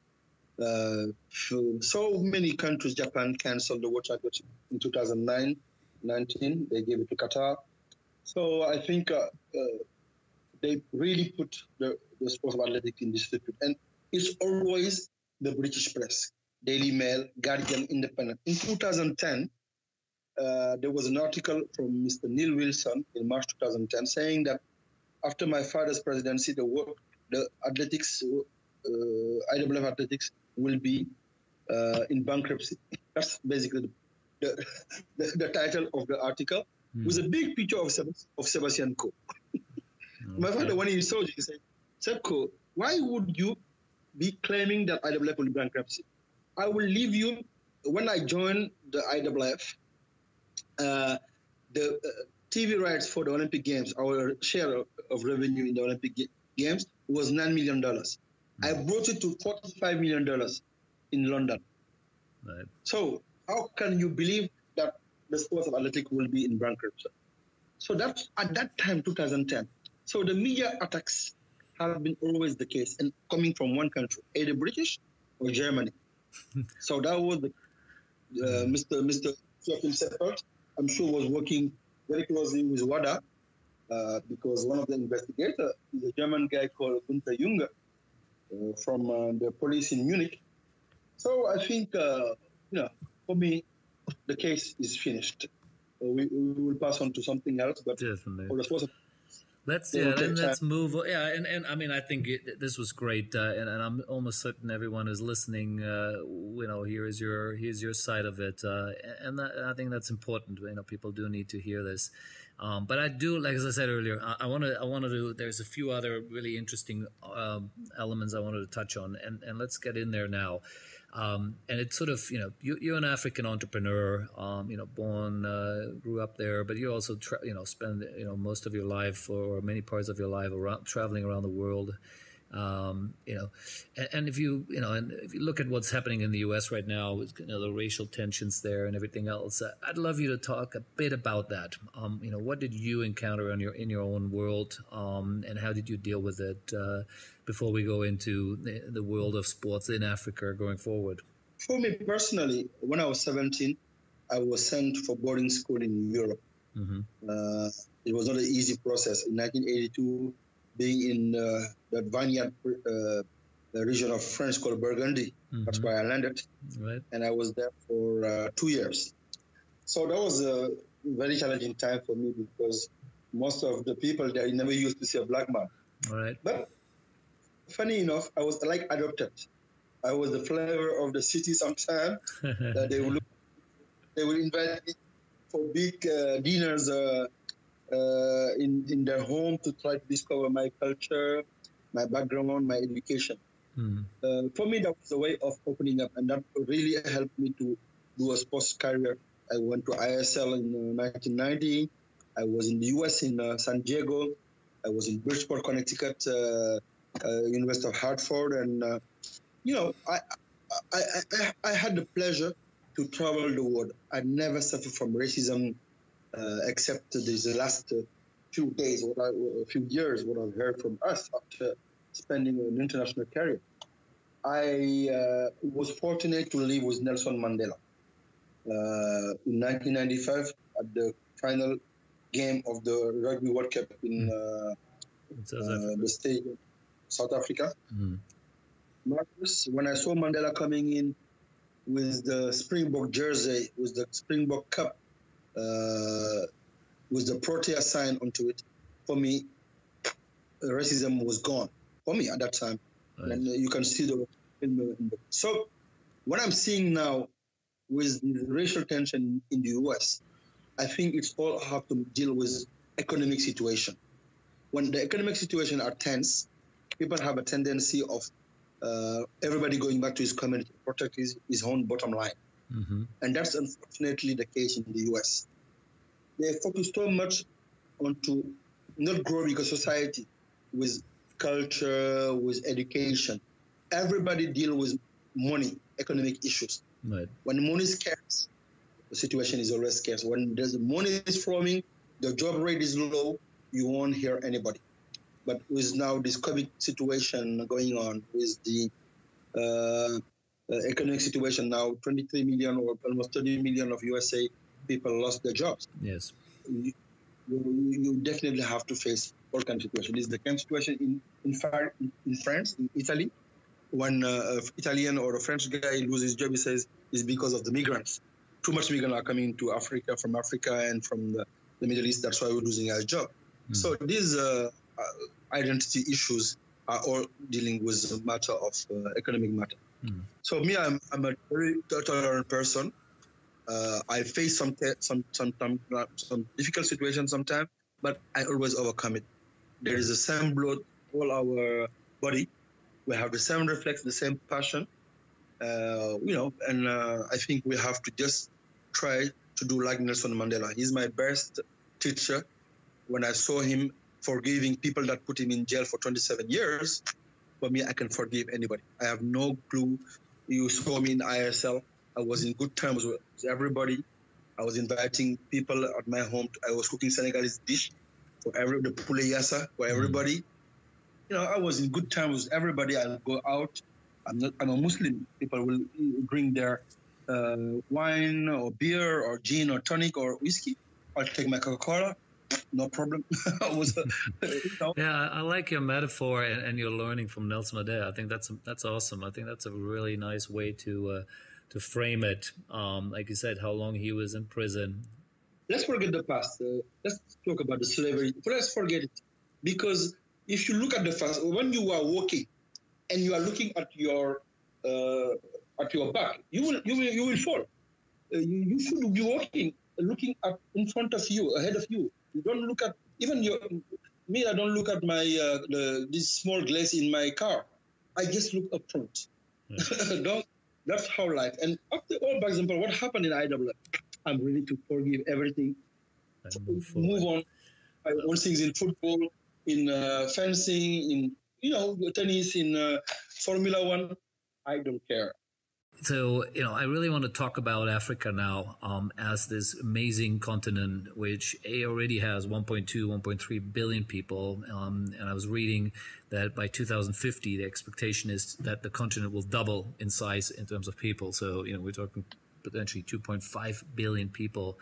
So many countries, Japan canceled the world championship in 2019. They gave it to Qatar. So I think they really put the sport of athletics in disrepute. And it's always the British press, Daily Mail, Guardian, Independent. In 2010, there was an article from Mr. Neil Wilson in March 2010 saying that after my father's presidency, the athletics, IAAF athletics, will be in bankruptcy. That's basically the title of the article, with a big picture of Sebastian Coe. My father, when he saw it, he said, "Seb Coe, why would you be claiming that IAAF will be bankruptcy? I will leave you." When I joined the IAAF, the TV rights for the Olympic Games, our share of revenue in the Olympic Games was $9 million. I brought it to $45 million in London. Right. So how can you believe that the sport of athletics will be in bankruptcy? So that's at that time, 2010. So the media attacks have been always the case, and coming from one country, either British or Germany. So that was Mr. Joachim Seppelt, I'm sure, was working very closely with WADA because one of the investigators is a German guy called Günther Junger from the police in Munich. So I think, for me, the case is finished. We will pass on to something else, but definitely. For the sports, Let's move. Yeah, and I mean, I think this was great, and I'm almost certain everyone who's listening, here's your side of it, and I think that's important. People do need to hear this, but I do, like as I said earlier, I want to. There's a few other really interesting elements I wanted to touch on, and let's get in there now. And it's sort of, you're an African entrepreneur, born, grew up there, but you also, spend, most of your life or many parts of your life traveling around the world. And if you look at what's happening in the U.S. right now with the racial tensions there and everything else, I'd love you to talk a bit about that. What did you encounter in your own world, and how did you deal with it before we go into the world of sports in Africa going forward? For me personally, when I was 17, I was sent for boarding school in Europe. Mm-hmm. It was not an easy process. In 1982, being in that vineyard region of France called Burgundy. Mm-hmm. That's where I landed. Right. And I was there for 2 years. So that was a very challenging time for me because most of the people there never used to see a black man. Right. But funny enough, I was like adopted. I was the flavor of the city sometimes. They would invite me for big dinners in their home to try to discover my culture, my background, my education. For me, that was a way of opening up, and that really helped me to do a sports career. I went to ISL in 1990. I was in the U.S. in San Diego. I was in Bridgeport, Connecticut, University of Hartford, and I had the pleasure to travel the world. I never suffered from racism, except these last few days, a few years, what I've heard from us after spending an international career. I was fortunate to live with Nelson Mandela in 1995 at the final game of the Rugby World Cup in the stadium, South Africa. Mm-hmm. Marcus, when I saw Mandela coming in with the Springbok jersey, with the Springbok cup, with the Protea sign onto it, for me, racism was gone. For me at that time. Right. And you can see in the. So what I'm seeing now with the racial tension in the US, I think it's all have to deal with economic situation. When the economic situation are tense, people have a tendency of everybody going back to his community, protect his own bottom line. Mm-hmm. And that's unfortunately the case in the US. They focus so much onto not growing a society with culture, with education. Everybody deal with money, economic issues. Right. When money is scarce, the situation is always scarce. When there's money is flowing, the job rate is low, you won't hear anybody. But with now this COVID situation going on, with the economic situation now, 23 million or almost 30 million of USA people lost their jobs. Yes. You definitely have to face all kinds of situations. This is the kind of situation in France, in Italy, when an Italian or a French guy loses his job, he says it's because of the migrants. too much migrants are coming to Africa, from Africa and from the Middle East. That's why we're losing our job. So these identity issues are all dealing with the matter of economic matter. So me, I'm a very tolerant person. I face some difficult situations sometimes, but I always overcome it. There is the same blood, all our body. We have the same reflex, the same passion, and I think we have to just try to do like Nelson Mandela. He's my best teacher. When I saw him forgiving people that put him in jail for 27 years, for me, I can forgive anybody. I have no clue. You saw me in ISL. I was in good terms with everybody. I was inviting people at my home. I was cooking Senegalese dish for the poulet yassa for everybody. I was in good terms with everybody. I'll go out. I'm a Muslim. People will bring their wine or beer or gin or tonic or whiskey. I'll take my Coca-Cola. No problem. Yeah, I like your metaphor and your learning from Nelson Mandela. I think that's awesome. I think that's a really nice way to frame it. Like you said, how long he was in prison. Let's forget the past. Let's talk about the slavery. Let's forget it, because if you look at the past, when you are walking and you are looking at your back, you will fall. You should be walking, looking up in front of you, ahead of you. You don't look at me. I don't look at my this small glass in my car. I just look up front. That's how life. And after all, for example, what happened in IAAF, I'm ready to forgive everything. Move on. I want things in football, in fencing, in tennis, in Formula One. I don't care. So, I really want to talk about Africa now as this amazing continent, which already has 1.2, 1.3 billion people. And I was reading that by 2050, the expectation is that the continent will double in size in terms of people. So, we're talking potentially 2.5 billion people,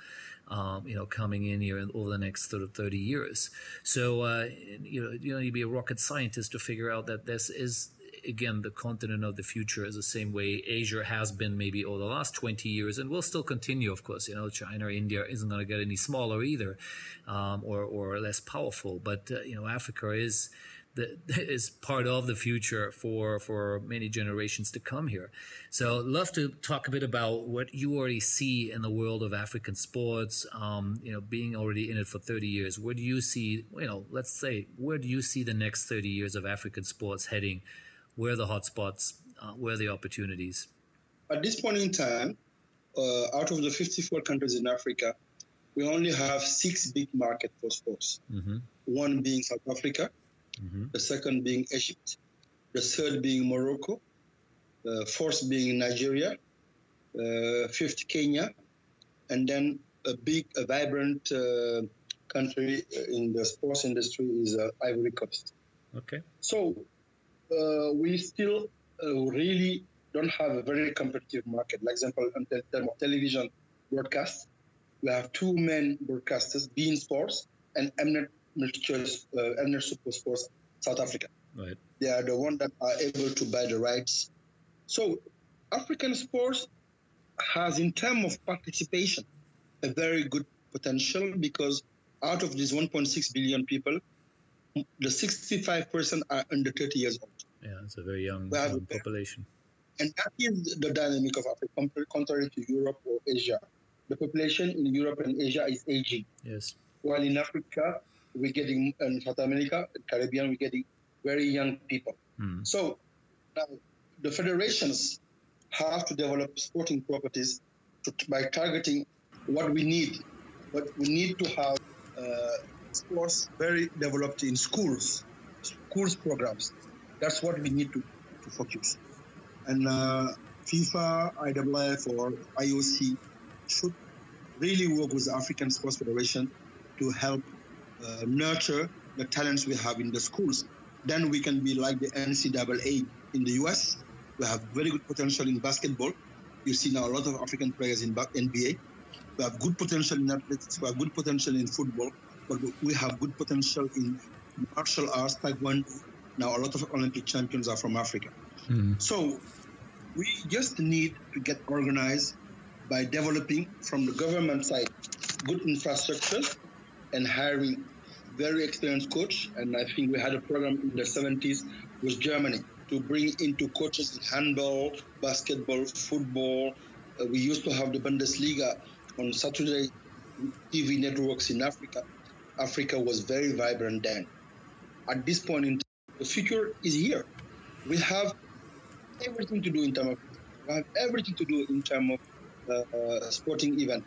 coming in here over the next sort of 30 years. So, you'd be a rocket scientist to figure out that this is, again, the continent of the future is the same way Asia has been maybe over the last 20 years and will still continue, of course. China or India isn't going to get any smaller either, or less powerful. But, Africa is part of the future for many generations to come here. So I'd love to talk a bit about what you already see in the world of African sports, being already in it for 30 years. Where do you see, let's say, where do you see the next 30 years of African sports heading? Where are the hotspots? Where are the opportunities? At this point in time, out of the 54 countries in Africa, we only have 6 big markets for sports. One being South Africa, the second being Egypt, the third being Morocco, the fourth being Nigeria, fifth Kenya, and then a vibrant country in the sports industry is Ivory Coast. Okay. So we still really don't have a very competitive market. Like example, in terms of television broadcast, we have 2 main broadcasters, beIN Sports and Mnet Super Sports South Africa. Right. They are the ones that are able to buy the rights. So African sports has, in terms of participation, a very good potential, because out of these 1.6 billion people, the 65% are under 30 years old. Yeah, it's a very young population. And that is the dynamic of Africa, contrary to Europe or Asia. The population in Europe and Asia is aging. Yes. While in Africa, we're getting, in South America, Caribbean, we're getting very young people. So now the federations have to develop sporting properties by targeting what we need. But we need to have sports very developed in schools programs. That's what we need to focus. And FIFA, IAAF, or IOC should really work with the African Sports Federation to help nurture the talents we have in the schools. Then we can be like the NCAA in the US. We have very good potential in basketball. You see now a lot of African players in NBA. We have good potential in athletics. We have good potential in football. But we have good potential in martial arts, taekwondo. Now a lot of Olympic champions are from Africa. So we just need to get organized, by developing from the government side good infrastructures and hiring very experienced coach. And I think we had a program in the 70s with Germany to bring into coaches in handball, basketball, football. We used to have the Bundesliga on Saturday TV networks in Africa. Africa was very vibrant then. At this point in time, the future is here. We have everything to do in terms of we have everything to do in terms of sporting event.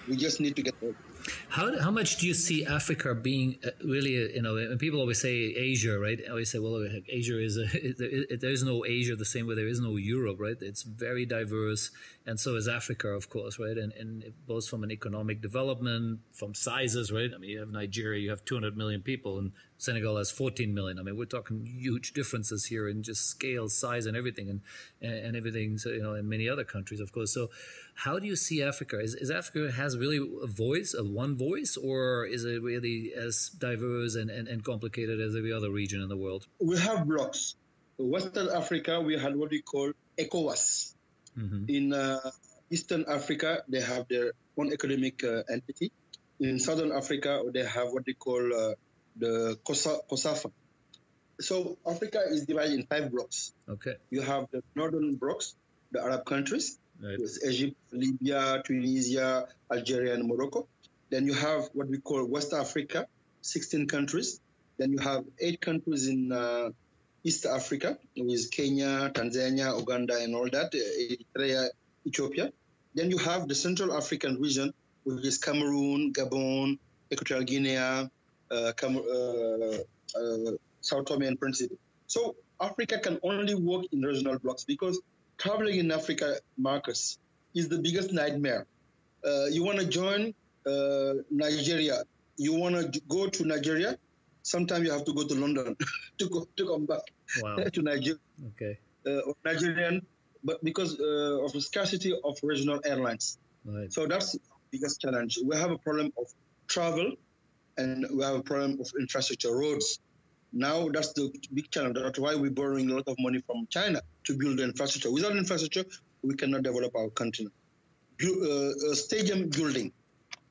We just need to get ready. How much do you see Africa being really, and people always say Asia, right? I always say, well, Asia there is no Asia the same way there is no Europe, right? It's very diverse, and so is Africa, of course, right? And both from an economic development, from sizes, right? I mean, you have Nigeria, you have 200 million people, and Senegal has 14 million. I mean, we're talking huge differences here in just scale, size, and everything, and everything, so, in many other countries, of course. So how do you see Africa? Is Africa has really one voice, or is it really as diverse and complicated as every other region in the world? We have blocks. In Western Africa, we had what we call ECOWAS. Mm-hmm. In Eastern Africa, they have their own economic entity. In Southern Africa, they have what they call the COSAFA. So Africa is divided in 5 blocks. Okay. You have the northern blocks, the Arab countries, right. Egypt, Libya, Tunisia, Algeria, and Morocco. Then you have what we call West Africa, 16 countries. Then you have 8 countries in East Africa, with Kenya, Tanzania, Uganda, and all that, Eritrea, Ethiopia. Then you have the Central African region, which is Cameroon, Gabon, Equatorial Guinea, Sao Tome and Principe. So Africa can only work in regional blocks because traveling in Africa, Marcus, is the biggest nightmare. You want to join Nigeria. You want to go to Nigeria. Sometimes you have to go to London to come back to Nigeria. Okay. Nigerian, but because of the scarcity of regional airlines. Right. So that's the biggest challenge. We have a problem of travel, and we have a problem of infrastructure, roads. Now that's the big challenge. That's why we're borrowing a lot of money from China to build the infrastructure. Without infrastructure, we cannot develop our continent. Stadium building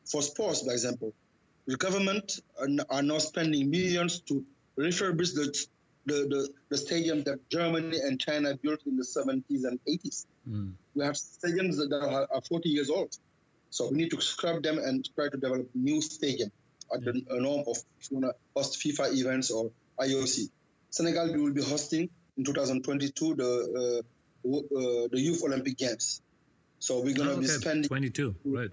for sports, for example. The government are now spending millions to refurbish the stadium that Germany and China built in the 70s and 80s. Mm. We have stadiums that are 40 years old. So we need to scrap them and try to develop new stadium at the norm of if you want to host FIFA events or IOC. Senegal will be hosting in 2022 the Youth Olympic Games. So we're going to be spending 22, right?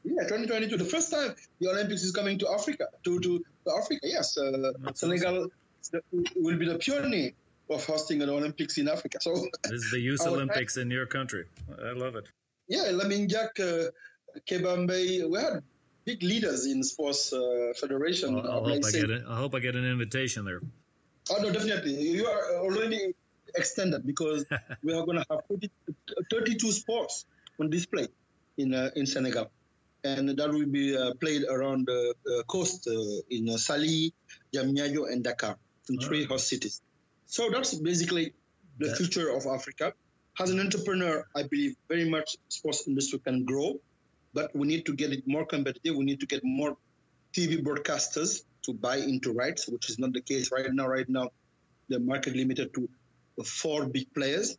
Yeah, 2022. The first time the Olympics is coming to Africa. To Africa, yes. Senegal will be the pioneer of hosting an Olympics in Africa. So this is the Youth Olympics in your country. I love it. Yeah, Lamine Diack, Kebambe, we had big leaders in sports federation. I hope I get an invitation there. Oh no, definitely. You are already extended because we are going to have 32 sports on display in Senegal. And that will be played around the coast in Saly, Diamniadio, and Dakar, in 3 host cities. So that's basically the future of Africa. As an entrepreneur, I believe very much sports industry can grow, but we need to get it more competitive. We need to get more TV broadcasters to buy into rights, which is not the case right now. Right now, the market limited to 4 big players.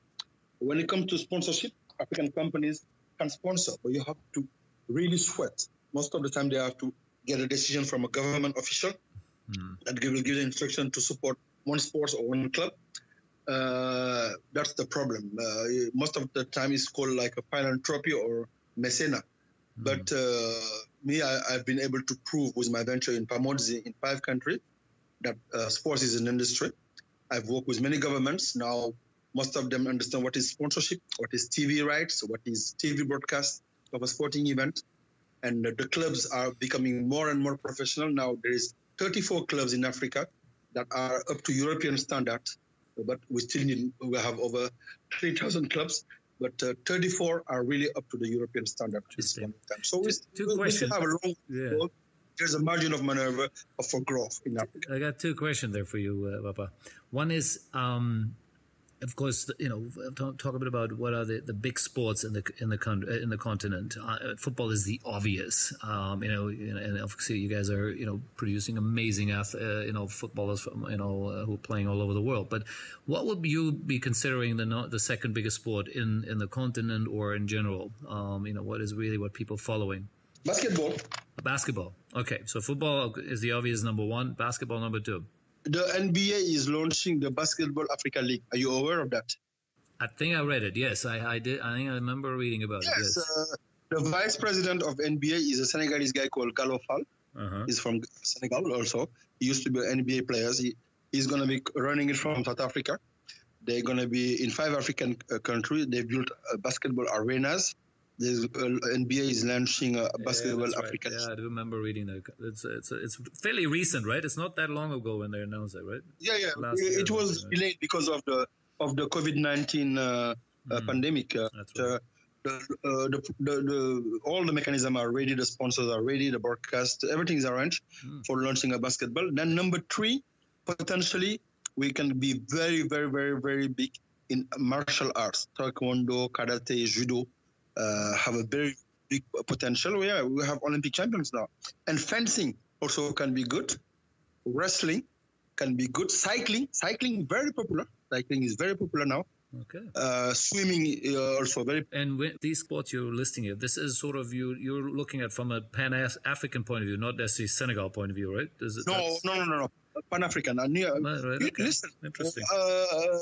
When it comes to sponsorship, African companies can sponsor, but you have to really sweat. Most of the time, they have to get a decision from a government official that will give the instruction to support one sport or one club. That's the problem. Most of the time, it's called like a philanthropy or mecena. But I've been able to prove with my venture in Pamodzi in 5 countries that sports is an industry. I've worked with many governments. Now, most of them understand what is sponsorship, what is TV rights, what is TV broadcast of a sporting event. And the clubs are becoming more and more professional. Now, there is 34 clubs in Africa that are up to European standards, but we have over 3,000 clubs. But 34 are really up to the European standard at this point in time. So we still have a long road. There's a margin of maneuver for growth in Africa. I got 2 questions there for you, Papa. One is Of course, talk a bit about what are the big sports in the continent. Football is the obvious, and obviously you guys are producing amazing footballers from who are playing all over the world. But what would you be considering the second biggest sport in the continent or in general? What is really what people are following? Basketball. Basketball. Okay, so football is the obvious number one. Basketball number two. The NBA is launching the Basketball Africa League. Are you aware of that? I think I read it. Yes, I did. I think I remember reading about it. Yes. The vice president of NBA is a Senegalese guy called Gallo Fall. He's from Senegal also. He used to be an NBA player. He's going to be running it from South Africa. They're going to be in 5 African countries. They built basketball arenas. The NBA is launching a Basketball Africa. Right. Yeah, I do remember reading that. It's fairly recent, right? It's not that long ago when they announced it, right? Yeah. It was delayed because of the COVID-19 pandemic. That's right. All the mechanisms are ready. The sponsors are ready. The broadcast, everything is arranged for launching a basketball. Then number 3, potentially we can be very, very, very, very big in martial arts, taekwondo, karate, judo. Have a very big potential. Yeah, we have Olympic champions now. And fencing also can be good. Wrestling can be good. Cycling very popular. Cycling is very popular now. Okay. Swimming also very. And with these sports you're listing here, this is sort of you're looking at from a Pan-African point of view, not necessarily Senegal point of view, right? No. Pan-African. Right, okay. Listen, interesting.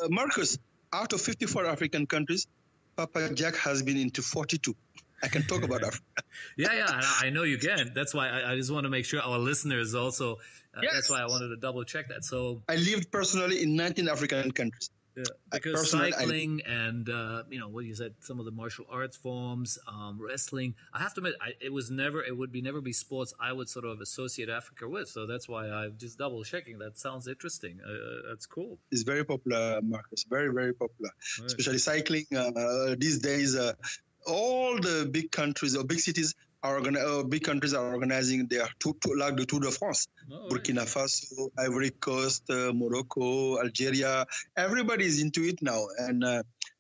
Marcus, out of 54 African countries, Papa Jack has been into 42. I can talk about Africa. Yeah, I know you can. That's why I just want to make sure our listeners also. Yes. That's why I wanted to double check that. So I lived personally in 19 African countries. Yeah, because cycling and what you said, some of the martial arts forms, wrestling. I have to admit, it would never be sports I would sort of associate Africa with. So that's why I'm just double checking. That sounds interesting. That's cool. It's very popular, Marcus. Very, very popular. Right. Especially cycling these days. All the big countries or big cities big countries are organizing their like the Tour de France. Burkina Faso, Ivory Coast, Morocco, Algeria. Everybody is into it now, and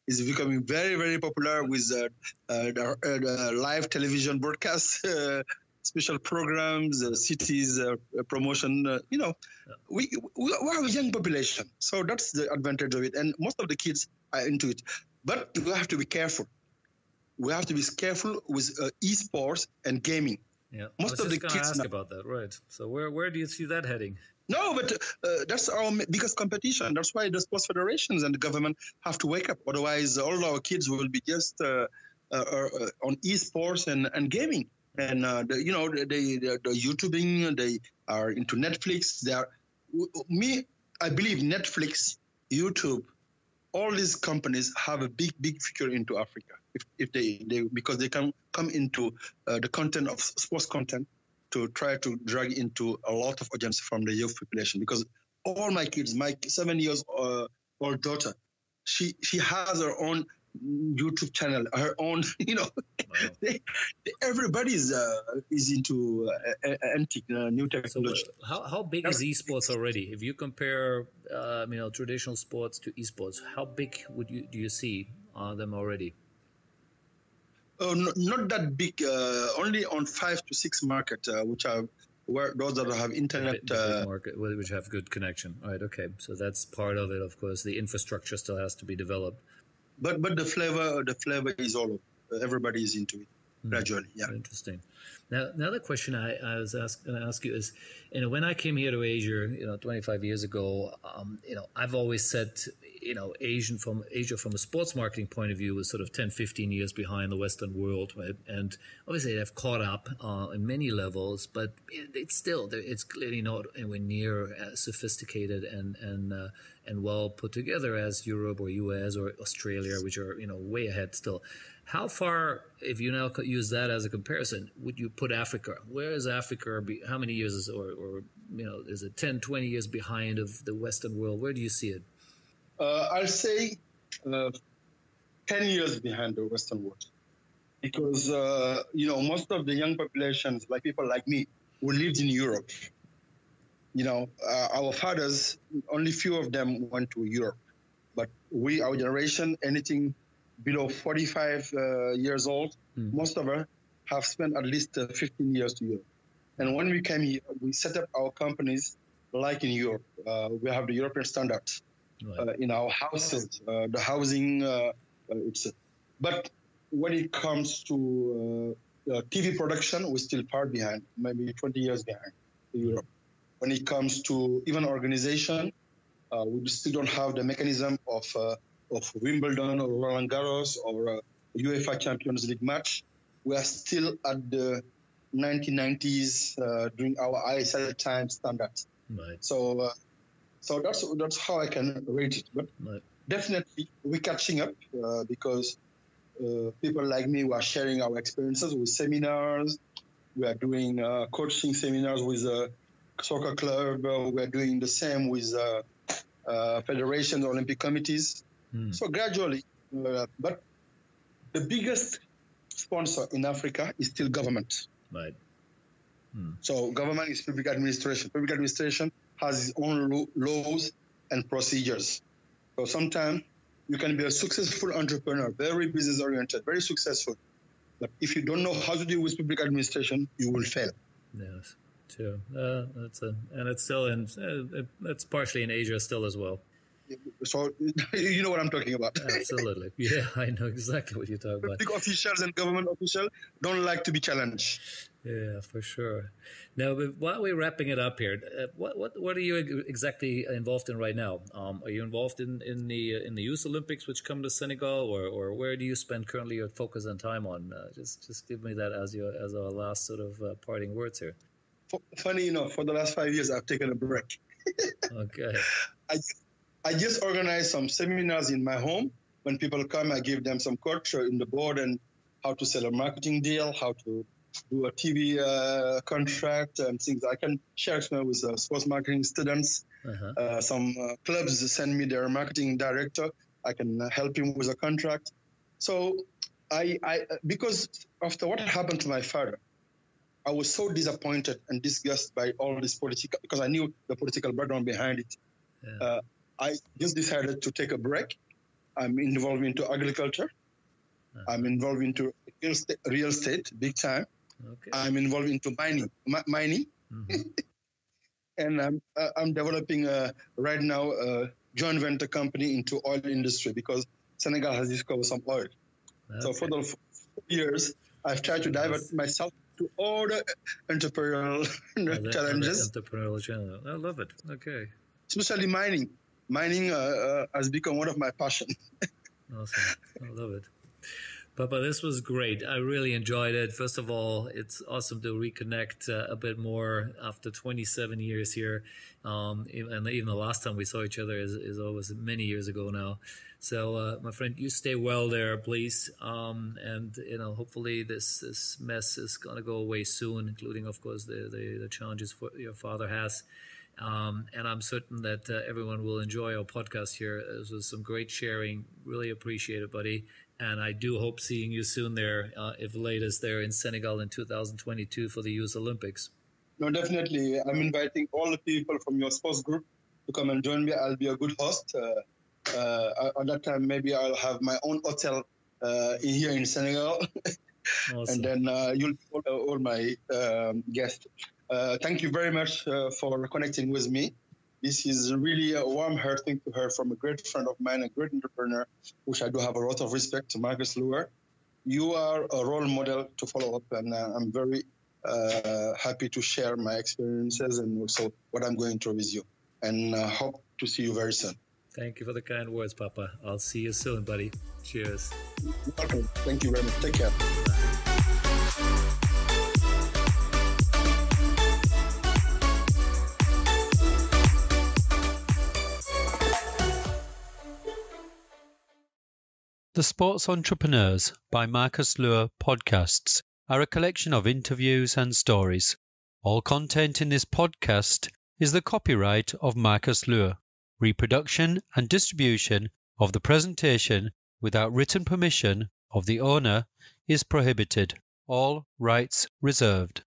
it's becoming very, very popular with live television broadcasts, special programs, cities promotion. We have a young population, so that's the advantage of it, and most of the kids are into it. But we have to be careful. We have to be careful with esports and gaming. Yeah, most of the kids ask about that, right? So where do you see that heading? No, but that's our biggest competition. That's why the sports federations and the government have to wake up. Otherwise, all our kids will be just on esports and gaming. And the YouTubing, they are into Netflix. I believe Netflix, YouTube, all these companies have a big future into Africa if they because they can come into the content of sports content to try to drag into a lot of audience from the youth population. Because all my kids, my 7 years old daughter, she has her own YouTube channel, her own, wow. Everybody is into antique new technology. So how big is esports already? If you compare, traditional sports to esports, how big do you see them already? Not that big. Only on 5 to 6 markets, which are where those that have internet big market, which have good connection. All right, okay. So that's part of it. Of course, the infrastructure still has to be developed. But the flavor is all over. Everybody is into it gradually. Yeah. Interesting. Now, another question I was going to ask you is, when I came here to Asia, 25 years ago, I've always said, Asia from a sports marketing point of view was sort of 10, 15 years behind the Western world, right? And obviously they've caught up in many levels, but it's clearly not anywhere near as sophisticated and well put together as Europe or US or Australia, which are, way ahead still. How far, if you now use that as a comparison, would you put Africa? Where is Africa? How many years is it 10, 20 years behind of the Western world? Where do you see it? I'll say 10 years behind the Western world. Because, most of the young populations, like people like me, who lived in Europe, our fathers, only few of them went to Europe. But our generation, anything below 45 years old, most of us have spent at least 15 years to Europe. And when we came here, we set up our companies like in Europe. We have the European standards in our houses, the housing. But when it comes to TV production, we're still far behind, maybe 20 years behind Europe. When it comes to even organization, we still don't have the mechanism of Wimbledon or Roland Garros or UEFA Champions League match. We are still at the 1990s during our ISL time standards. Right. So that's how I can rate it. But definitely we're catching up because people like me who are sharing our experiences with seminars. We are doing coaching seminars with a soccer club. We are doing the same with federations, Olympic committees. So gradually, but the biggest sponsor in Africa is still government. Right. So government is public administration. Public administration has its own laws and procedures. So sometimes you can be a successful entrepreneur, very business oriented, very successful. But if you don't know how to deal with public administration, you will fail. Yes, true. And it's still it's partially in Asia still as well. So you know what I'm talking about. Absolutely. Yeah, I know exactly what you're talking about. Public officials and government officials don't like to be challenged. Yeah, for sure. Now, while we're wrapping it up here, what are you exactly involved in right now? Are you involved in the Youth Olympics, which come to Senegal, or where do you spend currently your focus and time on? Just give me that as our last sort of parting words here. Funny enough, for the last 5 years, I've taken a break. Okay. I just organize some seminars in my home. When people come, I give them some culture in the board and how to sell a marketing deal, how to do a TV contract and things. I can share experience with sports marketing students. Some clubs send me their marketing director. I can help him with a contract. So I because after what happened to my father, I was so disappointed and disgusted by all this political, because I knew the political background behind it. Yeah. I just decided to take a break. I'm involved into agriculture. I'm involved into real estate, big time. Okay. I'm involved into mining, and I'm developing right now a joint venture company into oil industry because Senegal has discovered some oil. Okay. So for the 4 years, I've tried to divert myself to all the entrepreneurial challenges. Entrepreneurial challenge. I love it. Okay. Especially mining. Mining has become one of my passions. Awesome. I love it. Papa, this was great. I really enjoyed it. First of all, it's awesome to reconnect a bit more after 27 years here. And even the last time we saw each other is always many years ago now. So, my friend, you stay well there, please. And, hopefully this mess is going to go away soon, including, of course, the challenges your father has. And I'm certain that everyone will enjoy our podcast here. This was some great sharing. Really appreciate it, buddy. And I do hope seeing you soon there, if latest there in Senegal in 2022 for the Youth Olympics. No, definitely. I'm inviting all the people from your sports group to come and join me. I'll be a good host. At that time, maybe I'll have my own hotel here in Senegal. Awesome. And then you'll all my guests. Thank you very much for connecting with me. This is really a warm heart thing to hear from a great friend of mine, a great entrepreneur, which I do have a lot of respect to, Marcus Luer. You are a role model to follow up, and I'm very happy to share my experiences and also what I'm going through with you. And hope to see you very soon. Thank you for the kind words, Papa. I'll see you soon, buddy. Cheers. Welcome. Thank you very much. Take care. The Sports Entrepreneurs by Marcus Luer podcasts are a collection of interviews and stories. All content in this podcast is the copyright of Marcus Luer. Reproduction and distribution of the presentation without written permission of the owner is prohibited. All rights reserved.